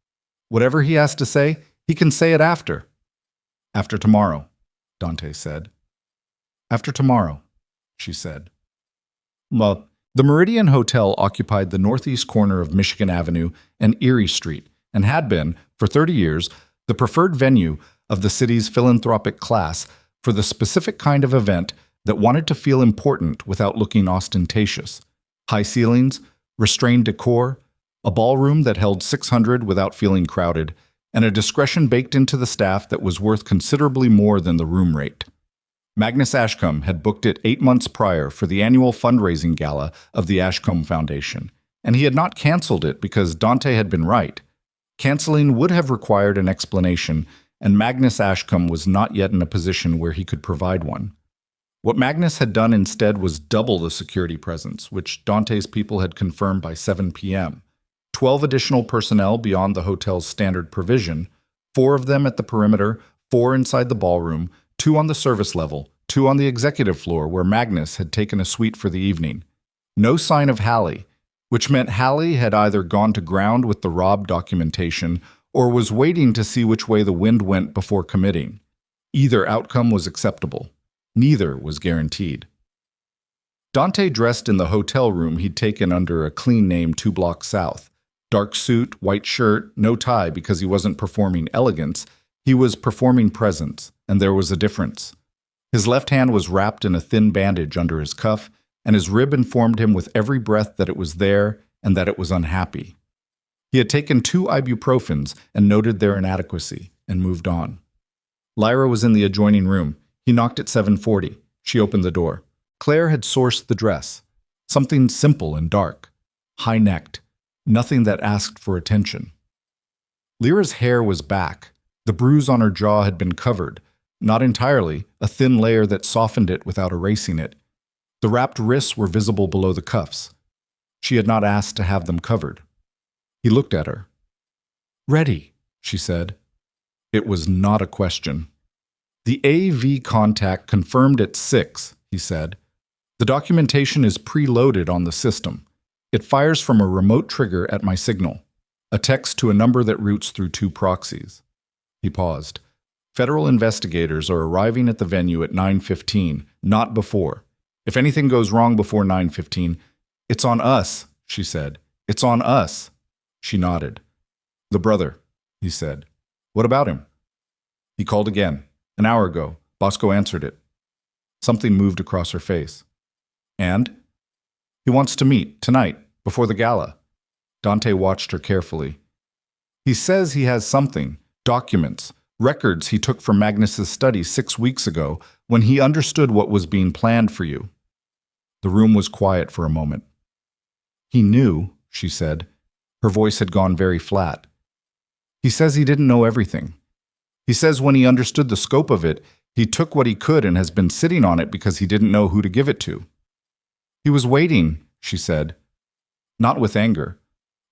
"Whatever he has to say, he can say it after." "After tomorrow," Dante said. "After tomorrow," she said. Well, the Meridian Hotel occupied the northeast corner of Michigan Avenue and Erie Street and had been, for 30 years, the preferred venue of the city's philanthropic class for the specific kind of event that wanted to feel important without looking ostentatious. High ceilings, restrained decor, a ballroom that held 600 without feeling crowded, and a discretion baked into the staff that was worth considerably more than the room rate. Magnus Ashcombe had booked it 8 months prior for the annual fundraising gala of the Ashcombe Foundation, and he had not canceled it because Dante had been right. Canceling would have required an explanation, and Magnus Ashcombe was not yet in a position where he could provide one. What Magnus had done instead was double the security presence, which Dante's people had confirmed by 7 p.m. 12 additional personnel beyond the hotel's standard provision, 4 of them at the perimeter, 4 inside the ballroom, 2 on the service level, 2 on the executive floor where Magnus had taken a suite for the evening. No sign of Hallie, which meant Hallie had either gone to ground with the robbed documentation or was waiting to see which way the wind went before committing. Either outcome was acceptable. Neither was guaranteed. Dante dressed in the hotel room he'd taken under a clean name 2 blocks south. Dark suit, white shirt, no tie because he wasn't performing elegance. He was performing presence, and there was a difference. His left hand was wrapped in a thin bandage under his cuff, and his rib informed him with every breath that it was there and that it was unhappy. He had taken 2 ibuprofens and noted their inadequacy, and moved on. Lyra was in the adjoining room. He knocked at 7:40. She opened the door. Claire had sourced the dress. Something simple and dark. High-necked. Nothing that asked for attention. Lyra's hair was back. The bruise on her jaw had been covered. Not entirely, a thin layer that softened it without erasing it. The wrapped wrists were visible below the cuffs. She had not asked to have them covered. He looked at her. "Ready," she said. It was not a question. "The AV contact confirmed at 6, he said. "The documentation is preloaded on the system. It fires from a remote trigger at my signal, a text to a number that routes through 2 proxies. He paused. "Federal investigators are arriving at the venue at 9:15, not before. If anything goes wrong before 9:15, it's on us," she said. "It's on us." She nodded. The brother, he said. What about him? He called again. An hour ago. Bosco answered it. Something moved across her face. And? He wants to meet, tonight, before the gala. Dante watched her carefully. He says he has something, documents, records he took from Magnus's study 6 weeks ago when he understood what was being planned for you. The room was quiet for a moment. He knew, she said. Her voice had gone very flat. He says he didn't know everything. He says when he understood the scope of it, he took what he could and has been sitting on it because he didn't know who to give it to. He was waiting, she said. Not with anger,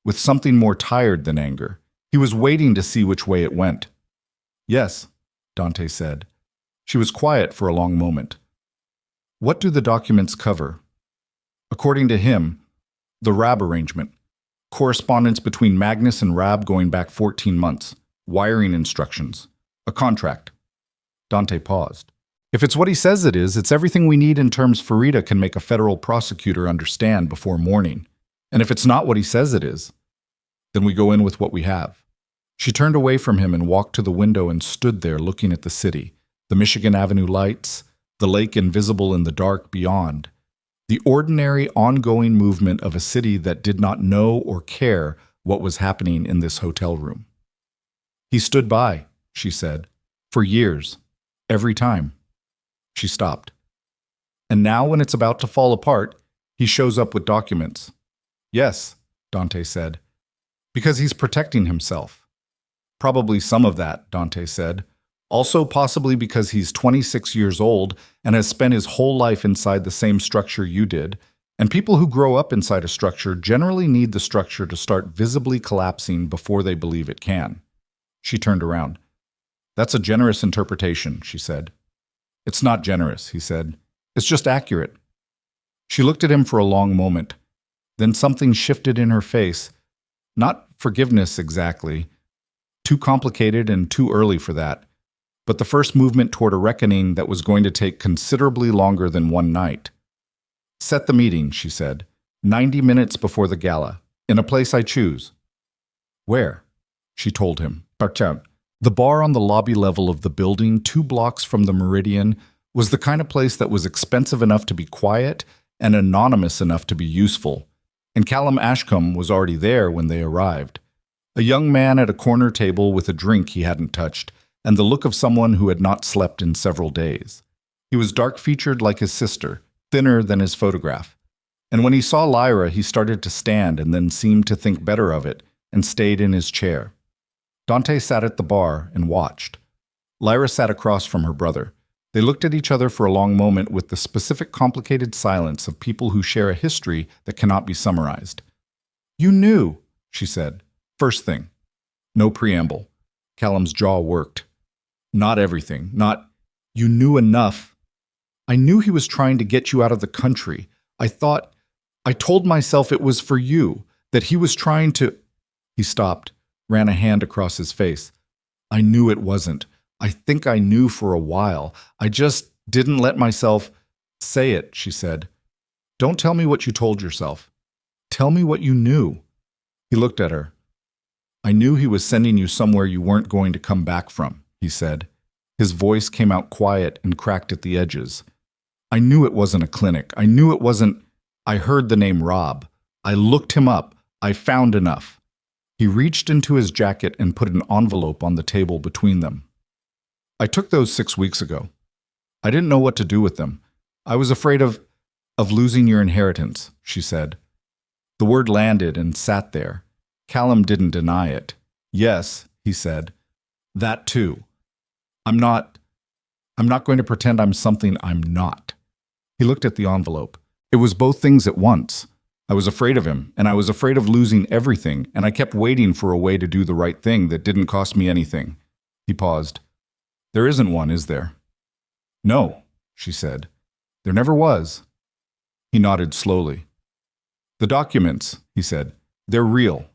with something more tired than anger. He was waiting to see which way it went. Yes, Dante said. She was quiet for a long moment. What do the documents cover? According to him, the RAB arrangement, correspondence between Magnus and RAB going back 14 months, wiring instructions, a contract. Dante paused. If it's what he says it is, it's everything we need in terms Farida can make a federal prosecutor understand before morning. And if it's not what he says it is, then we go in with what we have. She turned away from him and walked to the window and stood there looking at the city, the Michigan Avenue lights, the lake invisible in the dark beyond, the ordinary ongoing movement of a city that did not know or care what was happening in this hotel room. He stood by, she said, for years, every time. She stopped. And now when it's about to fall apart, he shows up with documents. Yes, Dante said, because he's protecting himself. Probably some of that, Dante said. Also possibly because he's 26 years old and has spent his whole life inside the same structure you did, and people who grow up inside a structure generally need the structure to start visibly collapsing before they believe it can. She turned around. That's a generous interpretation, she said. It's not generous, he said. It's just accurate. She looked at him for a long moment. Then something shifted in her face. Not forgiveness exactly. Too complicated and too early for that. But the first movement toward a reckoning that was going to take considerably longer than one night. Set the meeting, she said. 90 minutes before the gala. In a place I choose. Where? She told him. Partout. The bar on the lobby level of the building, 2 blocks from the Meridian, was the kind of place that was expensive enough to be quiet and anonymous enough to be useful. And Callum Ashcombe was already there when they arrived. A young man at a corner table with a drink he hadn't touched, and the look of someone who had not slept in several days. He was dark-featured like his sister, thinner than his photograph. And when he saw Lyra, he started to stand and then seemed to think better of it and stayed in his chair. Dante sat at the bar and watched. Lyra sat across from her brother. They looked at each other for a long moment with the specific complicated silence of people who share a history that cannot be summarized. You knew, she said. First thing. No preamble. Callum's jaw worked. Not everything. Not, you knew enough. I knew he was trying to get you out of the country. I told myself it was for you, that he was trying to... He stopped, ran a hand across his face. I knew it wasn't. I think I knew for a while. I just didn't let myself... Say it, she said. Don't tell me what you told yourself. Tell me what you knew. He looked at her. I knew he was sending you somewhere you weren't going to come back from, he said. His voice came out quiet and cracked at the edges. I knew it wasn't a clinic. I knew it wasn't... I heard the name Rob. I looked him up. I found enough. He reached into his jacket and put an envelope on the table between them. I took those 6 weeks ago. I didn't know what to do with them. I was afraid of losing your inheritance, she said. The word landed and sat there. Callum didn't deny it. Yes, he said. That too. I'm not going to pretend I'm something I'm not. He looked at the envelope. It was both things at once. I was afraid of him, and I was afraid of losing everything, and I kept waiting for a way to do the right thing that didn't cost me anything. He paused. There isn't one, is there? No, she said. There never was. He nodded slowly. The documents, he said, they're real.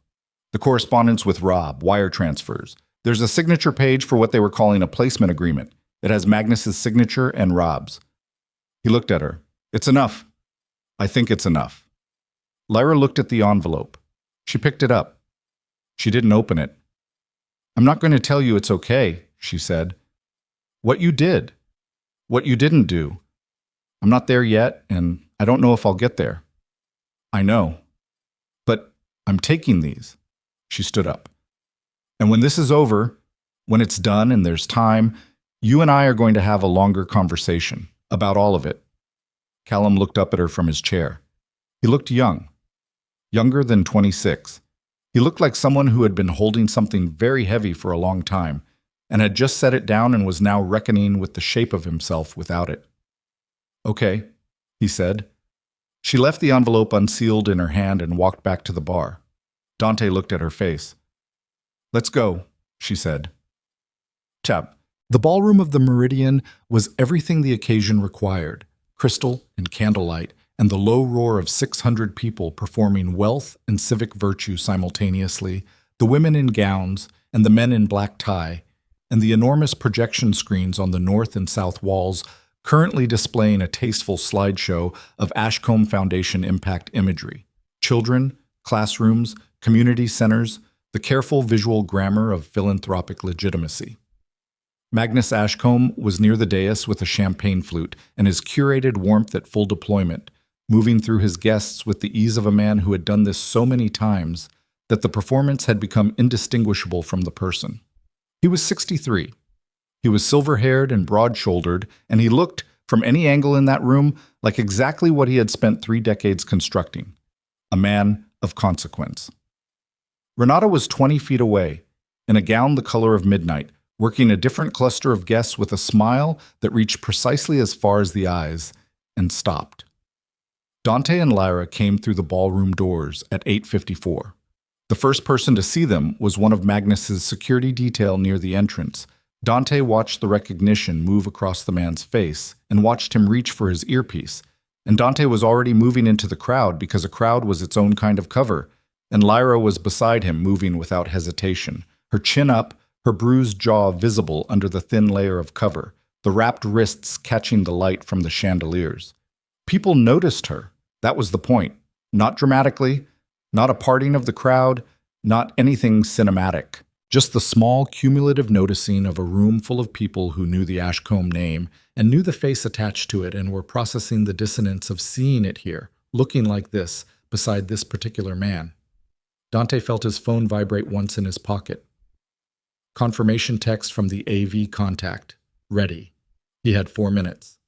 The correspondence with Rob, wire transfers. There's a signature page for what they were calling a placement agreement. It has Magnus's signature and Rob's. He looked at her. It's enough. I think it's enough. Lyra looked at the envelope. She picked it up. She didn't open it. I'm not going to tell you it's okay, she said. What you did. What you didn't do. I'm not there yet, and I don't know if I'll get there. I know. But I'm taking these. She stood up. And when this is over, when it's done and there's time, you and I are going to have a longer conversation about all of it. Callum looked up at her from his chair. He looked young. Younger than 26. He looked like someone who had been holding something very heavy for a long time and had just set it down and was now reckoning with the shape of himself without it. Okay, he said. She left the envelope unsealed in her hand and walked back to the bar. Dante looked at her face. Let's go, she said. Tap. The ballroom of the Meridian was everything the occasion required, crystal and candlelight, and the low roar of 600 people performing wealth and civic virtue simultaneously, the women in gowns and the men in black tie, and the enormous projection screens on the north and south walls currently displaying a tasteful slideshow of Ashcombe Foundation impact imagery. Children, classrooms, community centers, the careful visual grammar of philanthropic legitimacy. Magnus Ashcombe was near the dais with a champagne flute and his curated warmth at full deployment, moving through his guests with the ease of a man who had done this so many times that the performance had become indistinguishable from the person. He was 63. He was silver-haired and broad-shouldered, and he looked, from any angle in that room, like exactly what he had spent 3 decades constructing. A man of consequence. Renata was 20 feet away, in a gown the color of midnight, working a different cluster of guests with a smile that reached precisely as far as the eyes, and stopped. Dante and Lyra came through the ballroom doors at 8:54. The first person to see them was one of Magnus's security detail near the entrance. Dante watched the recognition move across the man's face and watched him reach for his earpiece. And Dante was already moving into the crowd because a crowd was its own kind of cover. And Lyra was beside him, moving without hesitation, her chin up, her bruised jaw visible under the thin layer of cover, the wrapped wrists catching the light from the chandeliers. People noticed her. That was the point. Not dramatically, not a parting of the crowd, not anything cinematic. Just the small, cumulative noticing of a room full of people who knew the Ashcombe name and knew the face attached to it and were processing the dissonance of seeing it here, looking like this, beside this particular man. Dante felt his phone vibrate once in his pocket. Confirmation text from the AV contact. Ready. He had 4 minutes.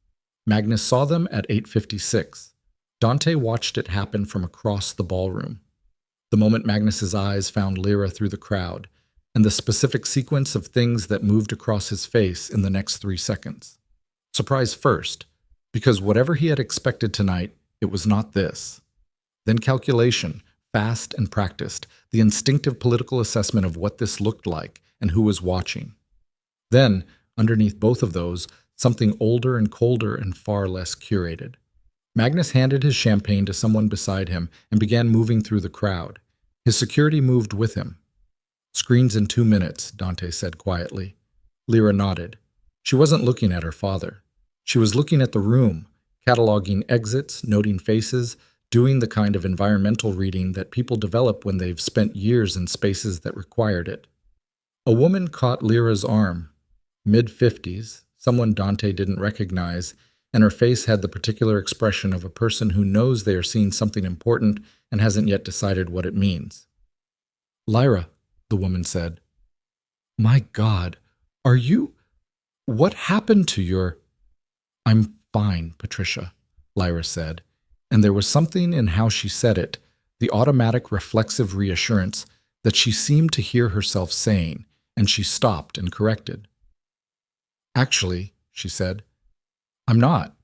Magnus saw them at 8:56. Dante watched it happen from across the ballroom. The moment Magnus's eyes found Lyra through the crowd, and the specific sequence of things that moved across his face in the next 3 seconds. Surprise first, because whatever he had expected tonight, it was not this. Then calculation, fast and practiced, the instinctive political assessment of what this looked like and who was watching. Then, underneath both of those, something older and colder and far less curated. Magnus handed his champagne to someone beside him and began moving through the crowd. His security moved with him. Screens in 2 minutes, Dante said quietly. Lyra nodded. She wasn't looking at her father. She was looking at the room, cataloging exits, noting faces, doing the kind of environmental reading that people develop when they've spent years in spaces that required it. A woman caught Lyra's arm, mid-50s, someone Dante didn't recognize, and her face had the particular expression of a person who knows they are seeing something important and hasn't yet decided what it means. Lyra, the woman said. My God, are you... What happened to your... I'm fine, Patricia, Lyra said, and there was something in how she said it, the automatic reflexive reassurance that she seemed to hear herself saying, and she stopped and corrected. Actually, she said, I'm not.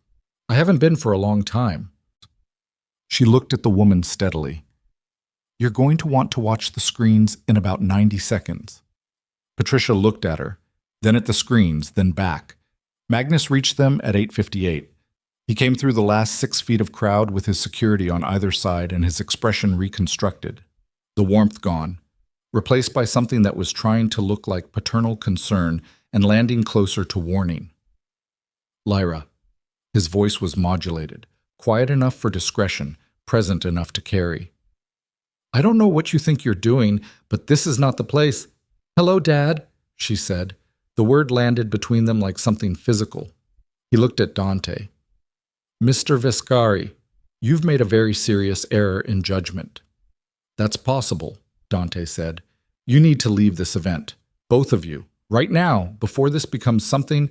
I haven't been for a long time. She looked at the woman steadily. You're going to want to watch the screens in about 90 seconds. Patricia looked at her, then at the screens, then back. Magnus reached them at 8:58. He came through the last 6 feet of crowd with his security on either side and his expression reconstructed. The warmth gone, replaced by something that was trying to look like paternal concern and landing closer to warning. Lyra. His voice was modulated, quiet enough for discretion, present enough to carry. I don't know what you think you're doing, but this is not the place. "Hello, Dad," she said. The word landed between them like something physical. He looked at Dante. "Mr. Vescari, you've made a very serious error in judgment." "That's possible," Dante said. "You need to leave this event. Both of you. Right now, before this becomes something."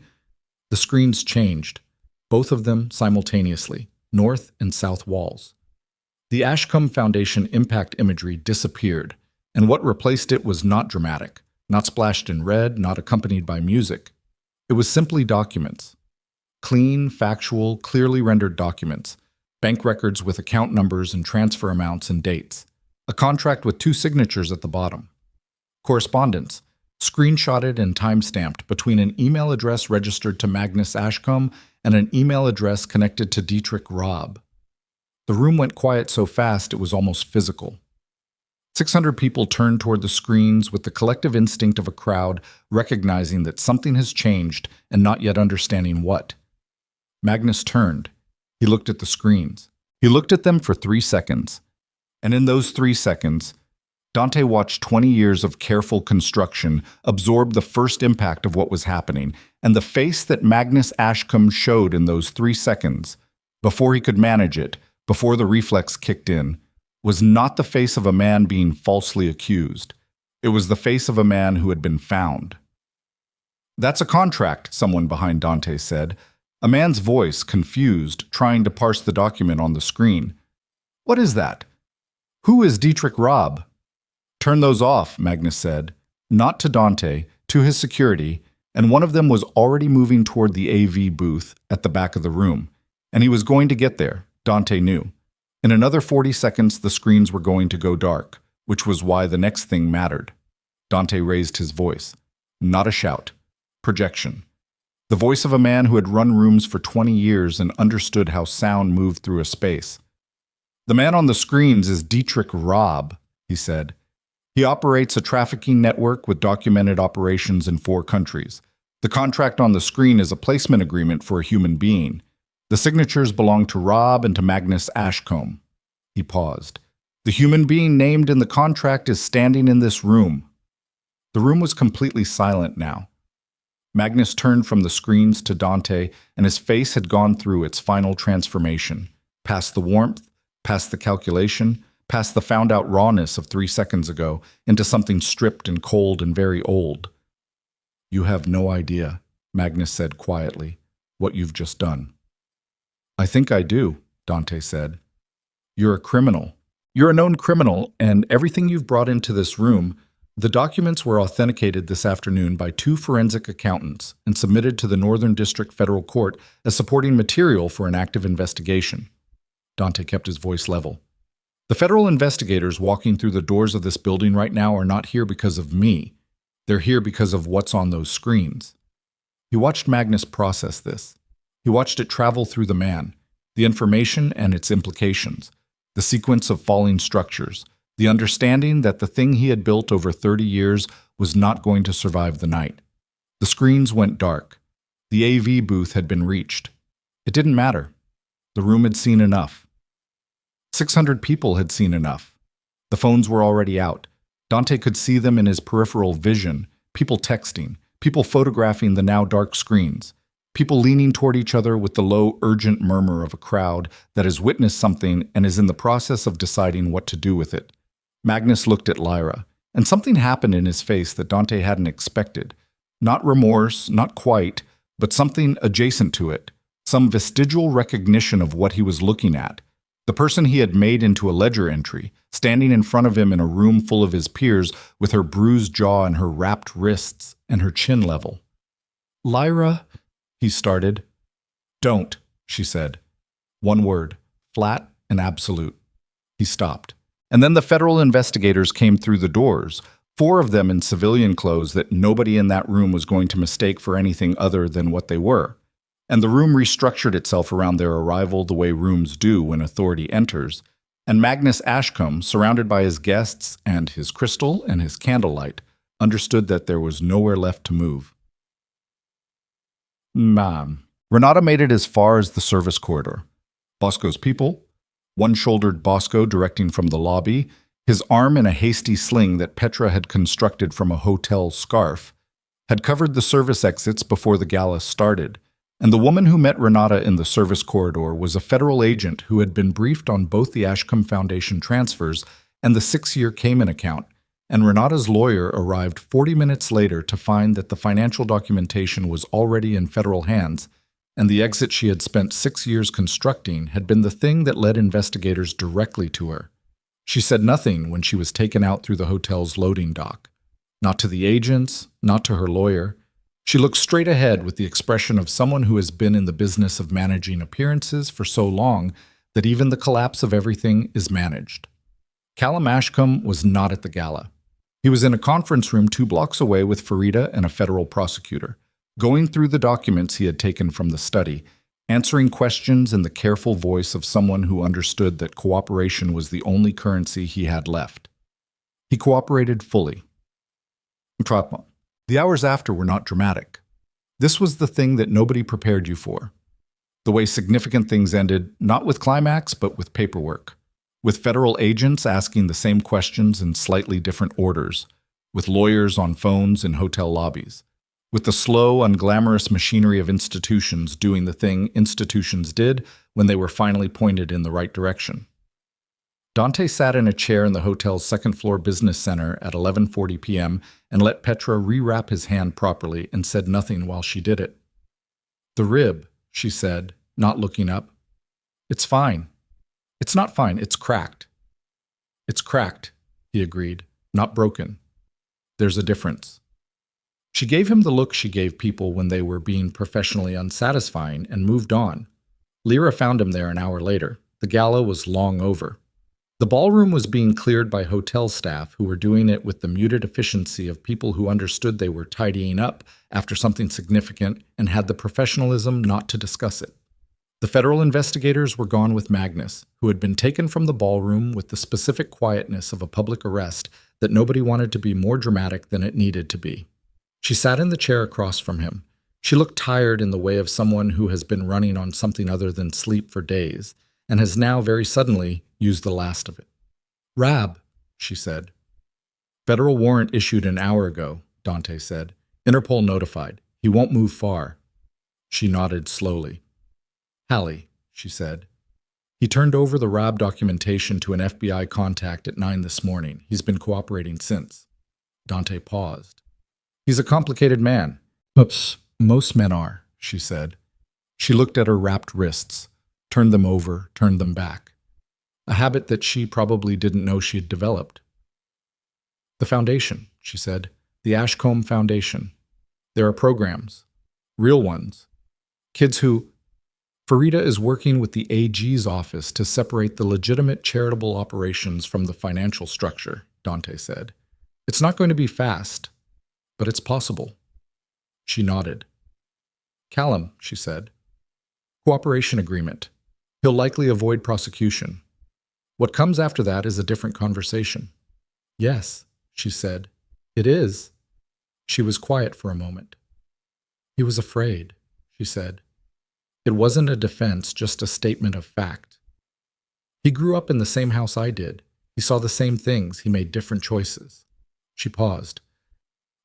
The screens changed. Both of them simultaneously, north and south walls. The Ashcombe Foundation impact imagery disappeared, and what replaced it was not dramatic, not splashed in red, not accompanied by music. It was simply documents. Clean, factual, clearly rendered documents. Bank records with account numbers and transfer amounts and dates. A contract with 2 signatures at the bottom. Correspondence, screenshotted and time-stamped between an email address registered to Magnus Ashcombe and an email address connected to Dietrich Robb. The room went quiet so fast it was almost physical. 600 people turned toward the screens with the collective instinct of a crowd recognizing that something has changed and not yet understanding what. Magnus turned. He looked at the screens. He looked at them for 3 seconds. And in those 3 seconds, Dante watched 20 years of careful construction absorb the first impact of what was happening, and the face that Magnus Ashcombe showed in those 3 seconds, before he could manage it, before the reflex kicked in, was not the face of a man being falsely accused. It was the face of a man who had been found. "That's a contract," someone behind Dante said. A man's voice, confused, trying to parse the document on the screen. "What is that? Who is Dietrich Robb?" "Turn those off," Magnus said. Not to Dante, to his security, and one of them was already moving toward the AV booth at the back of the room. And he was going to get there, Dante knew. In another 40 seconds, the screens were going to go dark, which was why the next thing mattered. Dante raised his voice. Not a shout. Projection. The voice of a man who had run rooms for 20 years and understood how sound moved through a space. "The man on the screens is Dietrich Robb," he said. "He operates a trafficking network with documented operations in 4 countries. The contract on the screen is a placement agreement for a human being. The signatures belong to Robb and to Magnus Ashcombe." He paused. "The human being named in the contract is standing in this room." The room was completely silent now. Magnus turned from the screens to Dante, and his face had gone through its final transformation, past the warmth, past the calculation, past the found-out rawness of 3 seconds ago, into something stripped and cold and very old. "You have no idea," Magnus said quietly, "what you've just done." "I think I do," Dante said. "You're a criminal. You're a known criminal, and everything you've brought into this room." The documents were authenticated this afternoon by 2 forensic accountants and submitted to the Northern District Federal Court as supporting material for an active investigation. Dante kept his voice level. "The federal investigators walking through the doors of this building right now are not here because of me. They're here because of what's on those screens." He watched Magnus process this. He watched it travel through the man, the information and its implications, the sequence of falling structures, the understanding that the thing he had built over 30 years was not going to survive the night. The screens went dark. The AV booth had been reached. It didn't matter. The room had seen enough. 600 people had seen enough. The phones were already out. Dante could see them in his peripheral vision, people texting, people photographing the now dark screens, people leaning toward each other with the low, urgent murmur of a crowd that has witnessed something and is in the process of deciding what to do with it. Magnus looked at Lyra, and something happened in his face that Dante hadn't expected. Not remorse, not quite, but something adjacent to it, some vestigial recognition of what he was looking at. The person he had made into a ledger entry, standing in front of him in a room full of his peers with her bruised jaw and her wrapped wrists and her chin level. "Lyra," he started. "Don't," she said. One word, flat and absolute. He stopped. And then the federal investigators came through the doors, 4 of them in civilian clothes that nobody in that room was going to mistake for anything other than what they were. And the room restructured itself around their arrival the way rooms do when authority enters, and Magnus Ashcombe, surrounded by his guests and his crystal and his candlelight, understood that there was nowhere left to move. Renata made it as far as the service corridor. Bosco's people, one-shouldered Bosco directing from the lobby, His arm in a hasty sling that Petra had constructed from a hotel scarf had covered the service exits before the gala started, and the woman who met Renata in the service corridor was a federal agent who had been briefed on both the Ashcombe Foundation transfers and the 6-year Cayman account, and Renata's lawyer arrived 40 minutes later to find that the financial documentation was already in federal hands, and the exit she had spent 6 years constructing had been the thing that led investigators directly to her. She said nothing when she was taken out through the hotel's loading dock. Not to the agents, not to her lawyer. She looked straight ahead with the expression of someone who has been in the business of managing appearances for so long that even the collapse of everything is managed. Callum Ashcombe was not at the gala. He was in a conference room 2 blocks away with Farida and a federal prosecutor, going through the documents he had taken from the study, answering questions in the careful voice of someone who understood that cooperation was the only currency he had left. He cooperated fully. The hours after were not dramatic. This was the thing that nobody prepared you for. The way significant things ended, not with climax, but with paperwork. With federal agents asking the same questions in slightly different orders. With lawyers on phones in hotel lobbies. With the slow, unglamorous machinery of institutions doing the thing institutions did when they were finally pointed in the right direction. Dante sat in a chair in the hotel's second-floor business center at 11:40 p.m. and let Petra rewrap his hand properly and said nothing while she did it. "The rib," she said, not looking up. "It's fine." "It's not fine, it's cracked." "It's cracked," he agreed, "not broken. There's a difference." She gave him the look she gave people when they were being professionally unsatisfying and moved on. Lyra found him there an hour later. The gala was long over. The ballroom was being cleared by hotel staff who were doing it with the muted efficiency of people who understood they were tidying up after something significant and had the professionalism not to discuss it. The federal investigators were gone with Magnus, who had been taken from the ballroom with the specific quietness of a public arrest that nobody wanted to be more dramatic than it needed to be. She sat in the chair across from him. She looked tired in the way of someone who has been running on something other than sleep for days, and has now very suddenly used the last of it. "Rab," she said. "Federal warrant issued an hour ago," Dante said. "Interpol notified. He won't move far." She nodded slowly. "Hallie," she said. "He turned over the Rab documentation to an FBI contact at 9 this morning. He's been cooperating since." Dante paused. "He's a complicated man." "Oops, most men are," she said. She looked at her wrapped wrists, turned them over, turned them back. A habit that she probably didn't know she had developed. "The foundation," she said. "The Ashcombe Foundation. There are programs. Real ones. Kids who... Farida is working with the AG's office to separate the legitimate charitable operations from the financial structure," Dante said. "It's not going to be fast, but it's possible." She nodded. "Callum," she said. "Cooperation agreement. He'll likely avoid prosecution. What comes after that is a different conversation." "Yes," she said. "It is." She was quiet for a moment. "He was afraid," she said. "It wasn't a defense, just a statement of fact. He grew up in the same house I did. He saw the same things. He made different choices." She paused.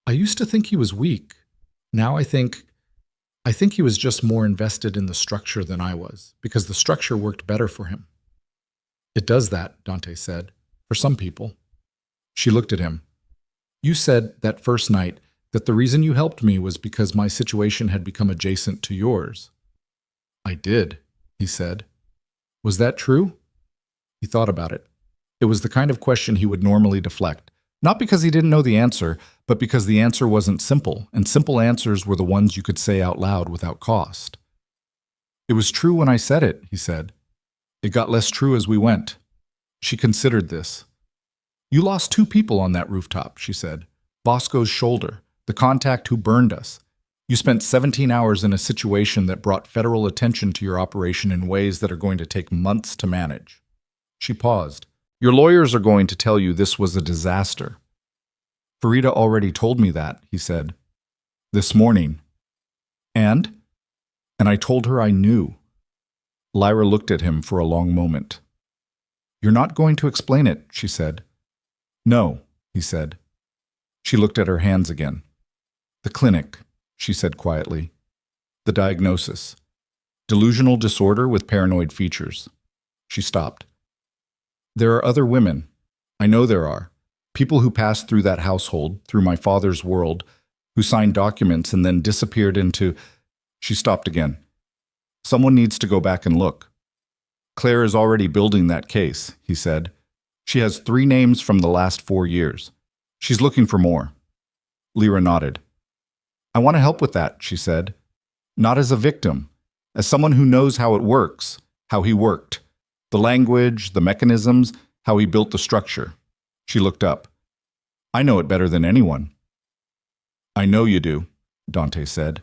"I used to think he was weak. Now I think he was just more invested in the structure than I was, because the structure worked better for him." "It does that," Dante said, "for some people." She looked at him. "You said that first night that the reason you helped me was because my situation had become adjacent to yours." "I did," he said. "Was that true?" He thought about it. It was the kind of question he would normally deflect, not because he didn't know the answer, but because the answer wasn't simple, and simple answers were the ones you could say out loud without cost. "It was true when I said it," he said. "It got less true as we went." She considered this. "You lost 2 people on that rooftop," she said. "Bosco's shoulder, the contact who burned us. You spent 17 hours in a situation that brought federal attention to your operation in ways that are going to take months to manage." She paused. "Your lawyers are going to tell you this was a disaster." "Farida already told me that," he said. "This morning." And I told her I knew." Lyra looked at him for a long moment. "You're not going to explain it," she said. No, he said. She looked at her hands again. The clinic, she said quietly. The diagnosis. Delusional disorder with paranoid features. She stopped. There are other women. I know there are. People who passed through that household, through my father's world, who signed documents and then disappeared into... She stopped again. Someone needs to go back and look. Claire is already building that case, he said. She has 3 names from the last 4 years. She's looking for more. Lyra nodded. I want to help with that, she said. Not as a victim, as someone who knows how it works, how he worked. The language, the mechanisms, how he built the structure. She looked up. I know it better than anyone. I know you do, Dante said.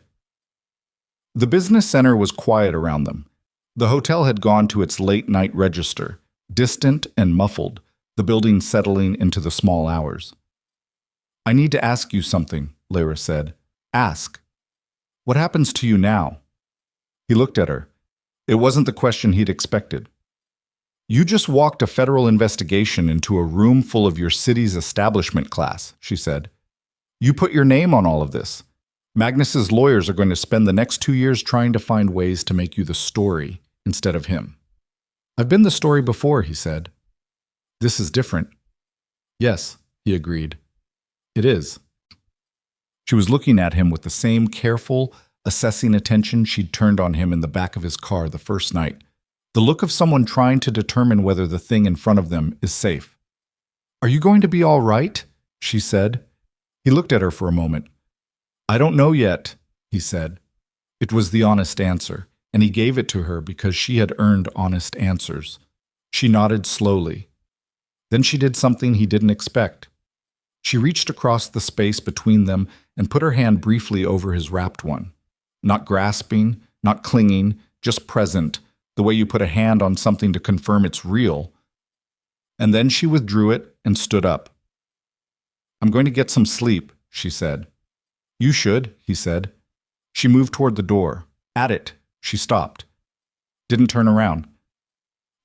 The business center was quiet around them. The hotel had gone to its late-night register, distant and muffled, the building settling into the small hours. I need to ask you something, Lyra said. Ask. What happens to you now? He looked at her. It wasn't the question he'd expected. You just walked a federal investigation into a room full of your city's establishment class, she said. You put your name on all of this. Magnus's lawyers are going to spend the next 2 years trying to find ways to make you the story instead of him. I've been the story before, he said. This is different. Yes, he agreed. It is. She was looking at him with the same careful, assessing attention she'd turned on him in the back of his car the first night. The look of someone trying to determine whether the thing in front of them is safe. Are you going to be all right? She said. He looked at her for a moment. I don't know yet, he said. It was the honest answer, and he gave it to her because she had earned honest answers. She nodded slowly. Then she did something he didn't expect. She reached across the space between them and put her hand briefly over his wrapped one. Not grasping, not clinging, just present, the way you put a hand on something to confirm it's real. And then she withdrew it and stood up. I'm going to get some sleep, she said. You should, he said. She moved toward the door. At it, she stopped. Didn't turn around.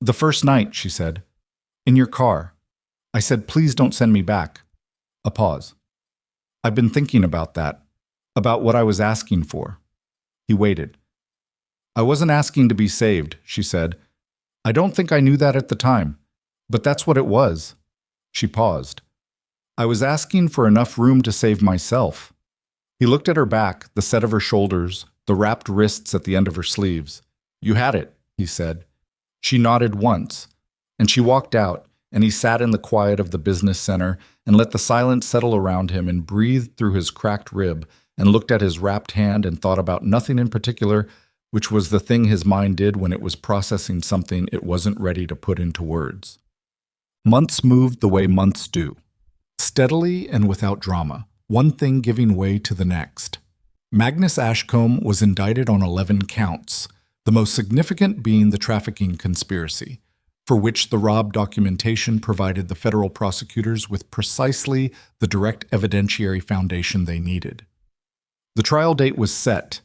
The first night, she said. In your car. I said, please don't send me back. A pause. I've been thinking about that, about what I was asking for. He waited. I wasn't asking to be saved, she said. I don't think I knew that at the time, but that's what it was. She paused. I was asking for enough room to save myself. He looked at her back, the set of her shoulders, the wrapped wrists at the end of her sleeves. You had it, he said. She nodded once, and she walked out, and he sat in the quiet of the business center and let the silence settle around him and breathed through his cracked rib and looked at his wrapped hand and thought about nothing in particular, which was the thing his mind did when it was processing something it wasn't ready to put into words. Months moved the way months do, steadily and without drama, one thing giving way to the next. Magnus Ashcombe was indicted on 11 counts, the most significant being the trafficking conspiracy, for which the Robb documentation provided the federal prosecutors with precisely the direct evidentiary foundation they needed. The trial date was set.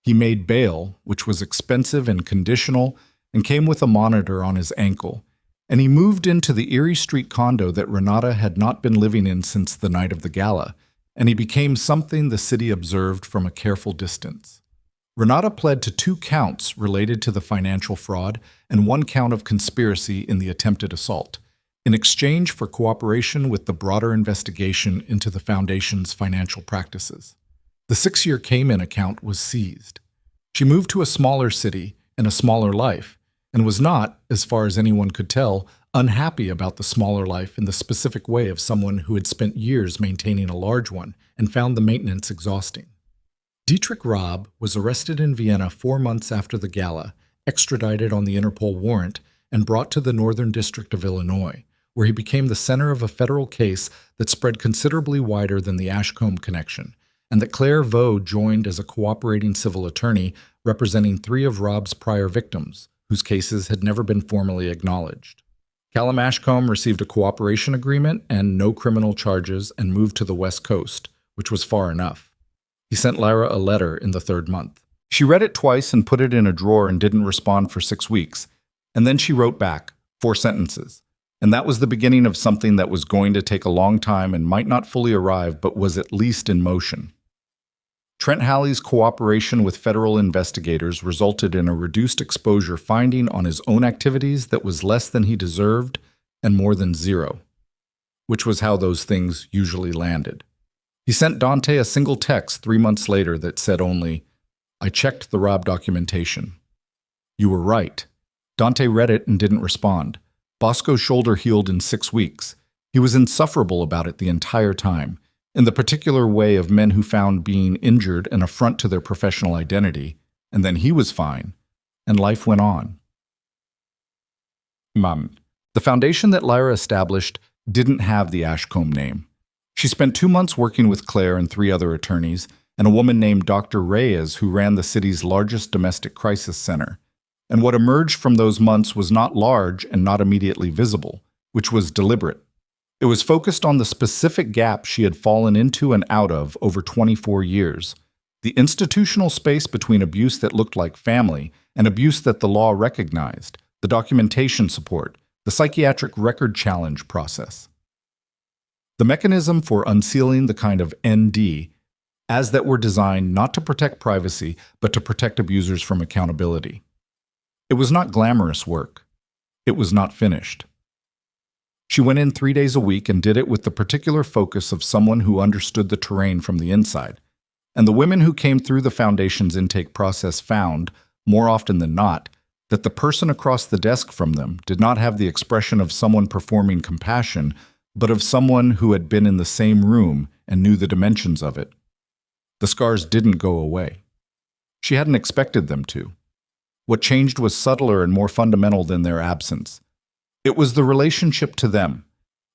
He made bail, which was expensive and conditional, and came with a monitor on his ankle, and he moved into the Erie Street condo that Renata had not been living in since the night of the gala, and he became something the city observed from a careful distance. Renata pled to 2 counts related to the financial fraud and 1 count of conspiracy in the attempted assault, in exchange for cooperation with the broader investigation into the foundation's financial practices. The 6-year Cayman account was seized. She moved to a smaller city and a smaller life, and was not, as far as anyone could tell, unhappy about the smaller life in the specific way of someone who had spent years maintaining a large one and found the maintenance exhausting. Dietrich Robb was arrested in Vienna 4 months after the gala, extradited on the Interpol warrant, and brought to the Northern District of Illinois, where he became the center of a federal case that spread considerably wider than the Ashcombe connection, and that Claire Vaux joined as a cooperating civil attorney representing 3 of Robb's prior victims, whose cases had never been formally acknowledged. Callum Ashcombe received a cooperation agreement and no criminal charges and moved to the West Coast, which was far enough. He sent Lyra a letter in the 3rd month. She read it twice and put it in a drawer and didn't respond for 6 weeks, and then she wrote back, 4 sentences, And that was the beginning of something that was going to take a long time and might not fully arrive, but was at least in motion. Trent Halley's cooperation with federal investigators resulted in a reduced exposure finding on his own activities that was less than he deserved and more than zero, which was how those things usually landed. He sent Dante a single text 3 months later that said only, "I checked the Rob documentation. You were right." Dante read it and didn't respond. Bosco's shoulder healed in 6 weeks. He was insufferable about it the entire time, in the particular way of men who found being injured an affront to their professional identity, and then he was fine, and life went on. The foundation that Lyra established didn't have the Ashcombe name. She spent 2 months working with Claire and 3 other attorneys, and a woman named Dr. Reyes who ran the city's largest domestic crisis center. And what emerged from those months was not large and not immediately visible, which was deliberate. It was focused on the specific gap she had fallen into and out of over 24 years, the institutional space between abuse that looked like family and abuse that the law recognized, the documentation support, the psychiatric record challenge process. The mechanism for unsealing the kind of ND, as that were designed not to protect privacy, but to protect abusers from accountability. It was not glamorous work. It was not finished. She went in 3 days a week and did it with the particular focus of someone who understood the terrain from the inside. And the women who came through the foundation's intake process found, more often than not, that the person across the desk from them did not have the expression of someone performing compassion, but of someone who had been in the same room and knew the dimensions of it. The scars didn't go away. She hadn't expected them to. What changed was subtler and more fundamental than their absence. It was the relationship to them,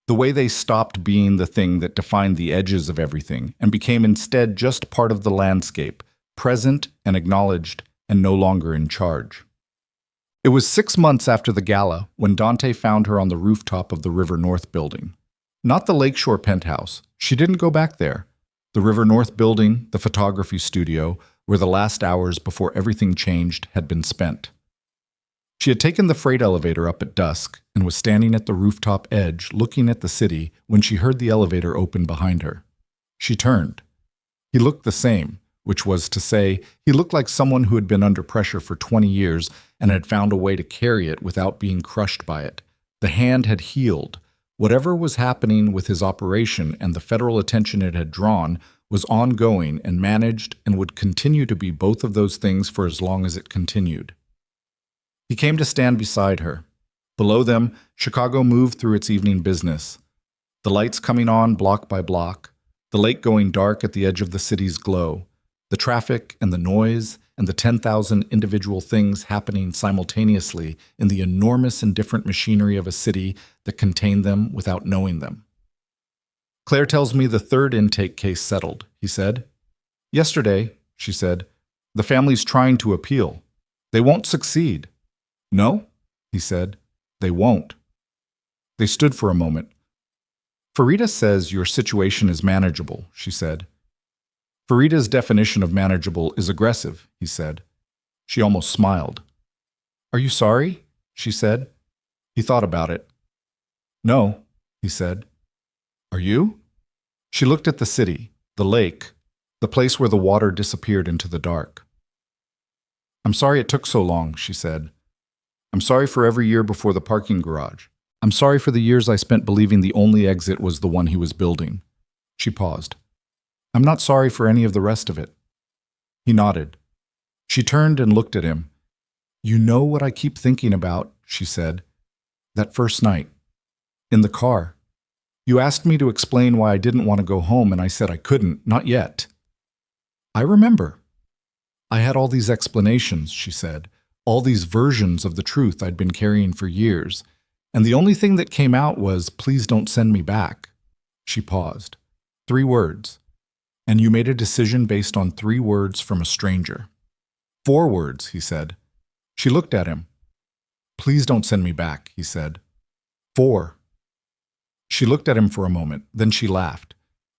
the way they stopped being the thing that defined the edges of everything and became instead just part of the landscape, present and acknowledged and no longer in charge. It was 6 months after the gala when Dante found her on the rooftop of the River North building. Not the Lakeshore penthouse. She didn't go back there. The River North building, the photography studio, where the last hours before everything changed had been spent. She had taken the freight elevator up at dusk and was standing at the rooftop edge looking at the city when she heard the elevator open behind her. She turned. He looked the same, which was to say, he looked like someone who had been under pressure for 20 years and had found a way to carry it without being crushed by it. The hand had healed. Whatever was happening with his operation and the federal attention it had drawn was ongoing and managed and would continue to be both of those things for as long as it continued. He came to stand beside her. Below them, Chicago moved through its evening business. The lights coming on block by block, the lake going dark at the edge of the city's glow, the traffic and the noise and the 10,000 individual things happening simultaneously in the enormous and different machinery of a city that contained them without knowing them. "Claire tells me the 3rd intake case settled," he said. "Yesterday," she said, "the family's trying to appeal. They won't succeed." "No?" he said. "They won't." They stood for a moment. "Farida says your situation is manageable," she said. "Farida's definition of manageable is aggressive," he said. She almost smiled. "Are you sorry?" she said. He thought about it. "No," he said. "Are you?" She looked at the city, the lake, the place where the water disappeared into the dark. "I'm sorry it took so long," she said. "I'm sorry for every year before the parking garage. I'm sorry for the years I spent believing the only exit was the one he was building." She paused. "I'm not sorry for any of the rest of it." He nodded. She turned and looked at him. "You know what I keep thinking about," she said. "That first night. In the car. You asked me to explain why I didn't want to go home, and I said I couldn't, not yet." "I remember. I had all these explanations," she said, "all these versions of the truth I'd been carrying for years, and the only thing that came out was, 'Please don't send me back.'" She paused. 3 words. "And you made a decision based on 3 words from a stranger." 4 words, he said. She looked at him. "Please don't send me back," he said. 4. She looked at him for a moment, then she laughed.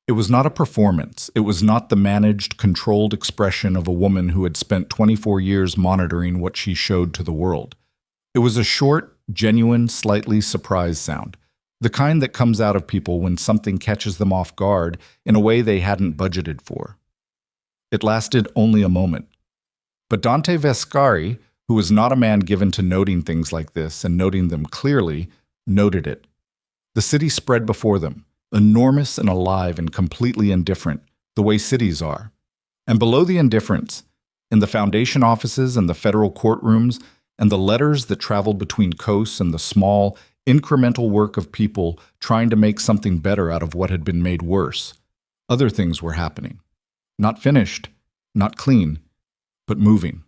It was not a performance. It was not the managed, controlled expression of a woman who had spent 24 years monitoring what she showed to the world. It was a short, genuine, slightly surprised sound. The kind that comes out of people when something catches them off guard in a way they hadn't budgeted for. It lasted only a moment. But Dante Vescari, who was not a man given to noting things like this and noting them clearly, noted it. The city spread before them, enormous and alive and completely indifferent, the way cities are. And below the indifference, in the foundation offices and the federal courtrooms, and the letters that traveled between coasts and the small, incremental work of people trying to make something better out of what had been made worse, other things were happening. Not finished, not clean, but moving.